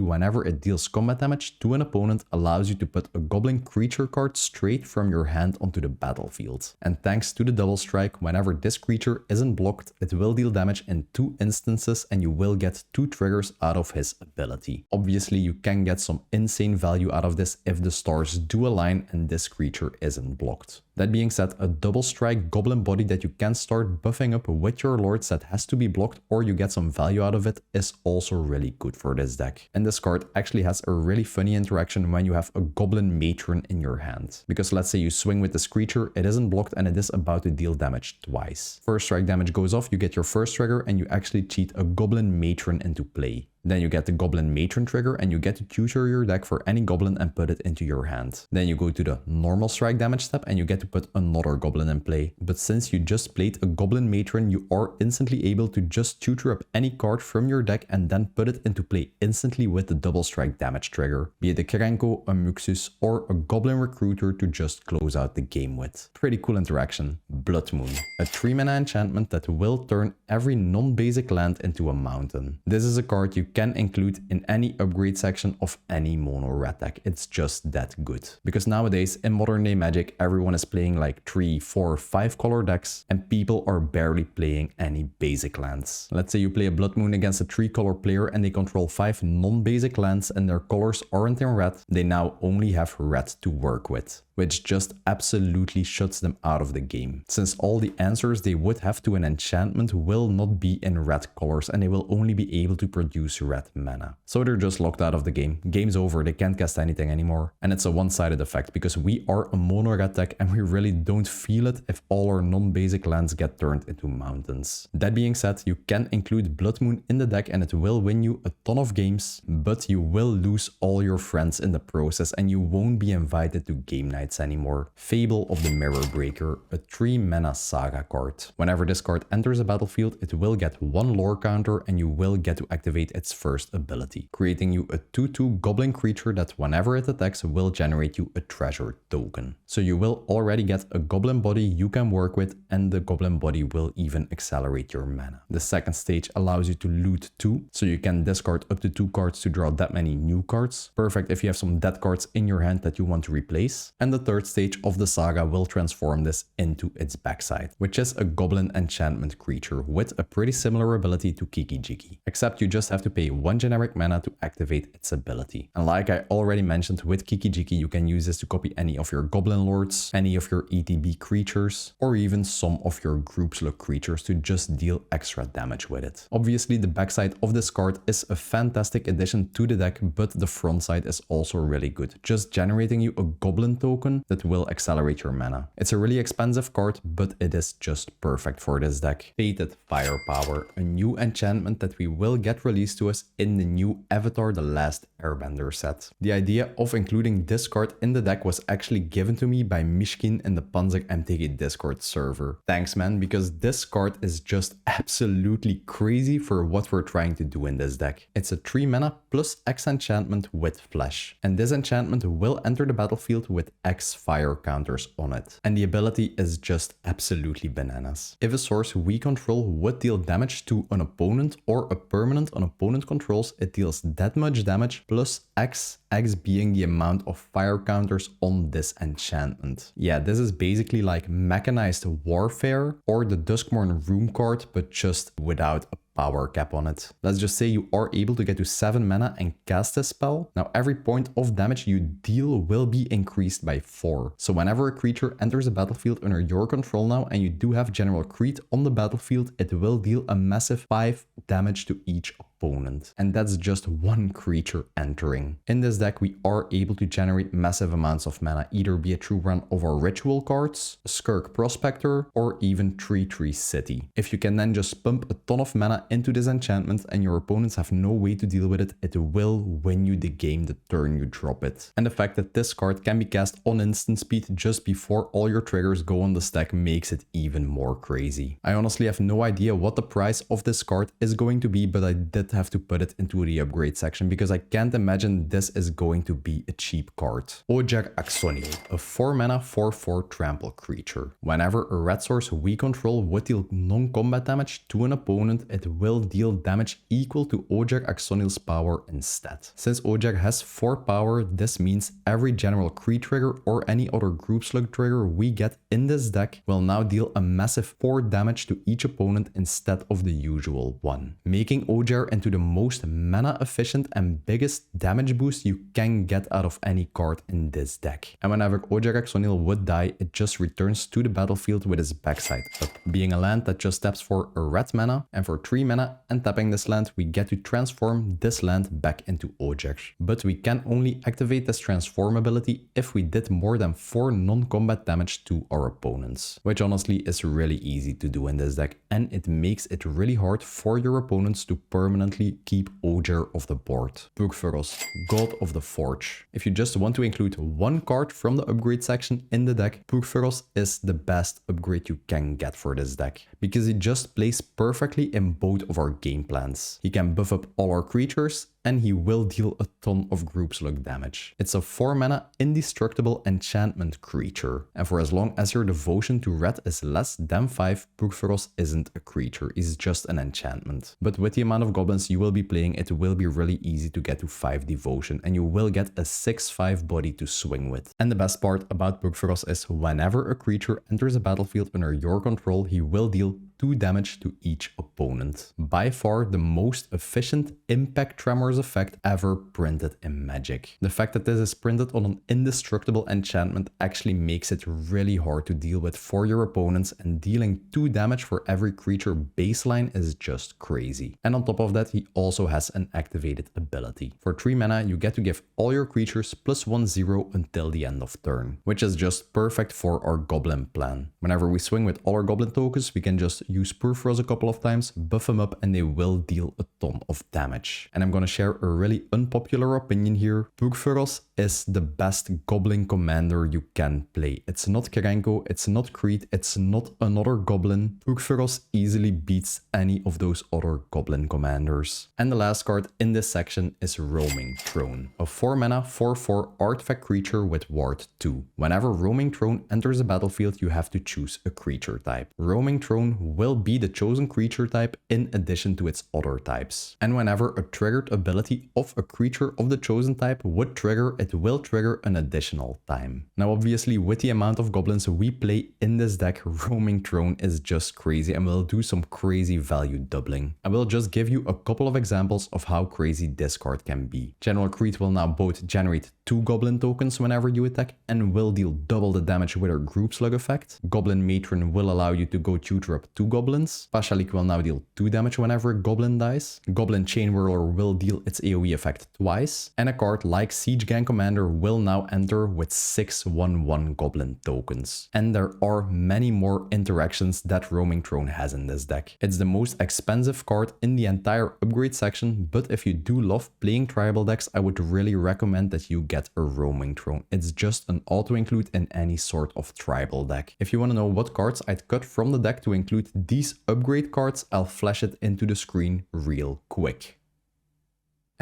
whenever it deals combat damage to an opponent, allows you to put a goblin creature card straight from your hand onto the battlefield. And thanks to the double strike, whenever this creature isn't blocked, it will deal damage in 2 instances and you will get 2 triggers out of his ability. Obviously, you can get some insane value out of this if the stars do align and this creature isn't blocked. That being said, a double strike goblin body that you can start buffing up with your lords that has to be blocked or you get some value out of it is also really good for this deck. And this card actually has a really funny interaction when you have a goblin matron in your hand. Because let's say you swing with this creature, it isn't blocked and it is about to deal damage twice. First strike damage goes off, you get your first trigger and you actually cheat a goblin matron into play. Then you get the Goblin Matron trigger and you get to tutor your deck for any goblin and put it into your hand. Then you go to the normal strike damage step and you get to put another goblin in play. But since you just played a Goblin Matron, you are instantly able to just tutor up any card from your deck and then put it into play instantly with the double strike damage trigger. Be it a Krenko, a Muxus, or a Goblin Recruiter to just close out the game with. Pretty cool interaction. Blood Moon, a 3 mana enchantment that will turn every non-basic land into a mountain. This is a card you can include in any upgrade section of any mono red deck. It's just that good. Because nowadays in modern day Magic, everyone is playing like 3, 4, 5 color decks and people are barely playing any basic lands. Let's say you play a Blood Moon against a 3 color player and they control 5 non-basic lands and their colors aren't in red. They now only have red to work with, which just absolutely shuts them out of the game. Since all the answers they would have to an enchantment will not be in red colors and they will only be able to produce red mana. So they're just locked out of the game. Game's over, they can't cast anything anymore. And it's a one-sided effect because we are a mono red deck and we really don't feel it if all our non-basic lands get turned into mountains. That being said, you can include Blood Moon in the deck and it will win you a ton of games, but you will lose all your friends in the process and you won't be invited to game nights anymore. Fable of the Mirror Breaker, a 3 mana saga card. Whenever this card enters a battlefield, it will get 1 lore counter and you will get to activate its first ability, creating you a 2/2 goblin creature that whenever it attacks will generate you a treasure token. So you will already get a goblin body you can work with and the goblin body will even accelerate your mana. The second stage allows you to loot 2, so you can discard up to 2 cards to draw that many new cards. Perfect if you have some dead cards in your hand that you want to replace. And the third stage of the saga will transform this into its backside, which is a goblin enchantment creature with a pretty similar ability to Kiki Jiki, except you just have to pay 1 generic mana to activate its ability. And like I already mentioned, with Kiki Jiki you can use this to copy any of your goblin lords, any of your ETB creatures, or even some of your groupslug creatures to just deal extra damage with it. Obviously the backside of this card is a fantastic addition to the deck, but the front side is also really good, just generating you a goblin token that will accelerate your mana. It's a really expensive card, but it is just perfect for this deck. Fated Firepower, a new enchantment that we will get released to us in the new Avatar The Last Airbender set. The idea of including this card in the deck was actually given to me by Mishkin in the Panzer MTG Discord server. Thanks man, because this card is just absolutely crazy for what we're trying to do in this deck. It's a 3 mana plus X enchantment with flash, and this enchantment will enter the battlefield with X fire counters on it. And the ability is just absolutely bananas. If a source we control would deal damage to an opponent or a permanent an opponent controls, it deals that much damage plus X being the amount of fire counters on this enchantment. Yeah, this is basically like mechanized warfare or the Duskmourn Room card, but just without a power cap on it. Let's just say you are able to get to 7 mana and cast this spell. Now every point of damage you deal will be increased by 4. So whenever a creature enters a battlefield under your control now and you do have General Kreat on the battlefield, it will deal a massive 5 damage to each opponent. And that's just one creature entering. In this deck we are able to generate massive amounts of mana, either be it through run of our ritual cards, Skirk Prospector, or even 3/3 City. If you can then just pump a ton of mana into this enchantment and your opponents have no way to deal with it, it will win you the game the turn you drop it. And the fact that this card can be cast on instant speed just before all your triggers go on the stack makes it even more crazy. I honestly have no idea what the price of this card is going to be, but I did have to put it into the upgrade section because I can't imagine this is going to be a cheap card. Ojer Axoniel, a 4 mana 4/4 trample creature. Whenever a red source we control would deal non-combat damage to an opponent, it will deal damage equal to Ojer Axoniel's power instead. Since Ojer has 4 power, this means every General Kreat trigger or any other groupslug trigger we get in this deck will now deal a massive 4 damage to each opponent instead of the usual 1, making Ojer into the most mana efficient and biggest damage boost you can get out of any card in this deck. And whenever Ojer Axoniel would die, it just returns to the battlefield with its backside up, being a land that just taps for a red mana, and for 3 mana and tapping this land we get to transform this land back into Ojer. But we can only activate this transform ability if we did more than 4 non-combat damage to our opponents, which honestly is really easy to do in this deck, and it makes it really hard for your opponents to permanently keep Ojer off the board. Purphoros, God of the Forge. If you just want to include one card from the upgrade section in the deck, Purphoros is the best upgrade you can get for this deck, because it just plays perfectly in both of our game plans. He can buff up all our creatures, and he will deal a ton of groupslug damage. It's a 4 mana indestructible enchantment creature, and for as long as your devotion to red is less than 5, Purphoros isn't a creature, he's just an enchantment. But with the amount of goblins you will be playing, it will be really easy to get to 5 devotion, and you will get a 6/5 body to swing with. And the best part about Purphoros is whenever a creature enters a battlefield under your control, he will deal 2 damage to each opponent. By far the most efficient Impact Tremors effect ever printed in Magic. The fact that this is printed on an indestructible enchantment actually makes it really hard to deal with for your opponents, and dealing 2 damage for every creature baseline is just crazy. And on top of that, he also has an activated ability. For 3 mana, you get to give all your creatures +1/0 until the end of turn, which is just perfect for our goblin plan. Whenever we swing with all our goblin tokens, we can just use Purphoros a couple of times, buff them up, and they will deal a ton of damage. And I'm gonna share a really unpopular opinion here. Purphoros is the best goblin commander you can play. It's not Krenko, it's not Kreat, it's not another goblin. Purphoros easily beats any of those other goblin commanders. And the last card in this section is Roaming Throne, a 4 mana 4/4 artifact creature with Ward 2. Whenever Roaming Throne enters a battlefield, you have to choose a creature type. Roaming Throne will be the chosen creature type in addition to its other types. And whenever a triggered ability of a creature of the chosen type would trigger, it will trigger an additional time. Now obviously with the amount of goblins we play in this deck, Roaming Throne is just crazy and will do some crazy value doubling. I will just give you a couple of examples of how crazy this card can be. General Kreat will now both generate 2 goblin tokens whenever you attack and will deal double the damage with her groupslug effect. Goblin Matron will allow you to go tutor up 2 goblins. Pashalik will now deal 2 damage whenever a goblin dies. Goblin Chain Whirler will deal its AoE effect twice. And a card like Siege Gang Commander will now enter with 6 1/1 goblin tokens. And there are many more interactions that Roaming Throne has in this deck. It's the most expensive card in the entire upgrade section, but if you do love playing tribal decks, I would really recommend that you get a Roaming Throne. It's just an auto-include in any sort of tribal deck. If you want to know what cards I'd cut from the deck to include these upgrade cards, I'll flash it into the screen real quick.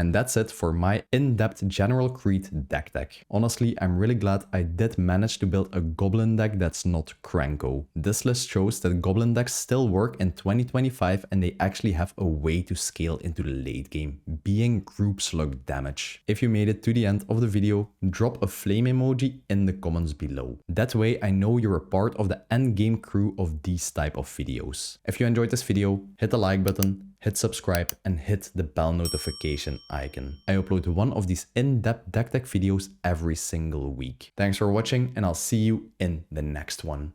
And that's it for my in-depth General Kreat deck. Honestly, I'm really glad I did manage to build a Goblin deck that's not Krenko. This list shows that Goblin decks still work in 2025 and they actually have a way to scale into the late game, being groupslug damage. If you made it to the end of the video, drop a flame emoji in the comments below. That way I know you're a part of the end game crew of these type of videos. If you enjoyed this video, hit the like button. hit subscribe and hit the bell notification icon. I upload one of these in-depth deck tech videos every single week. Thanks for watching and I'll see you in the next one.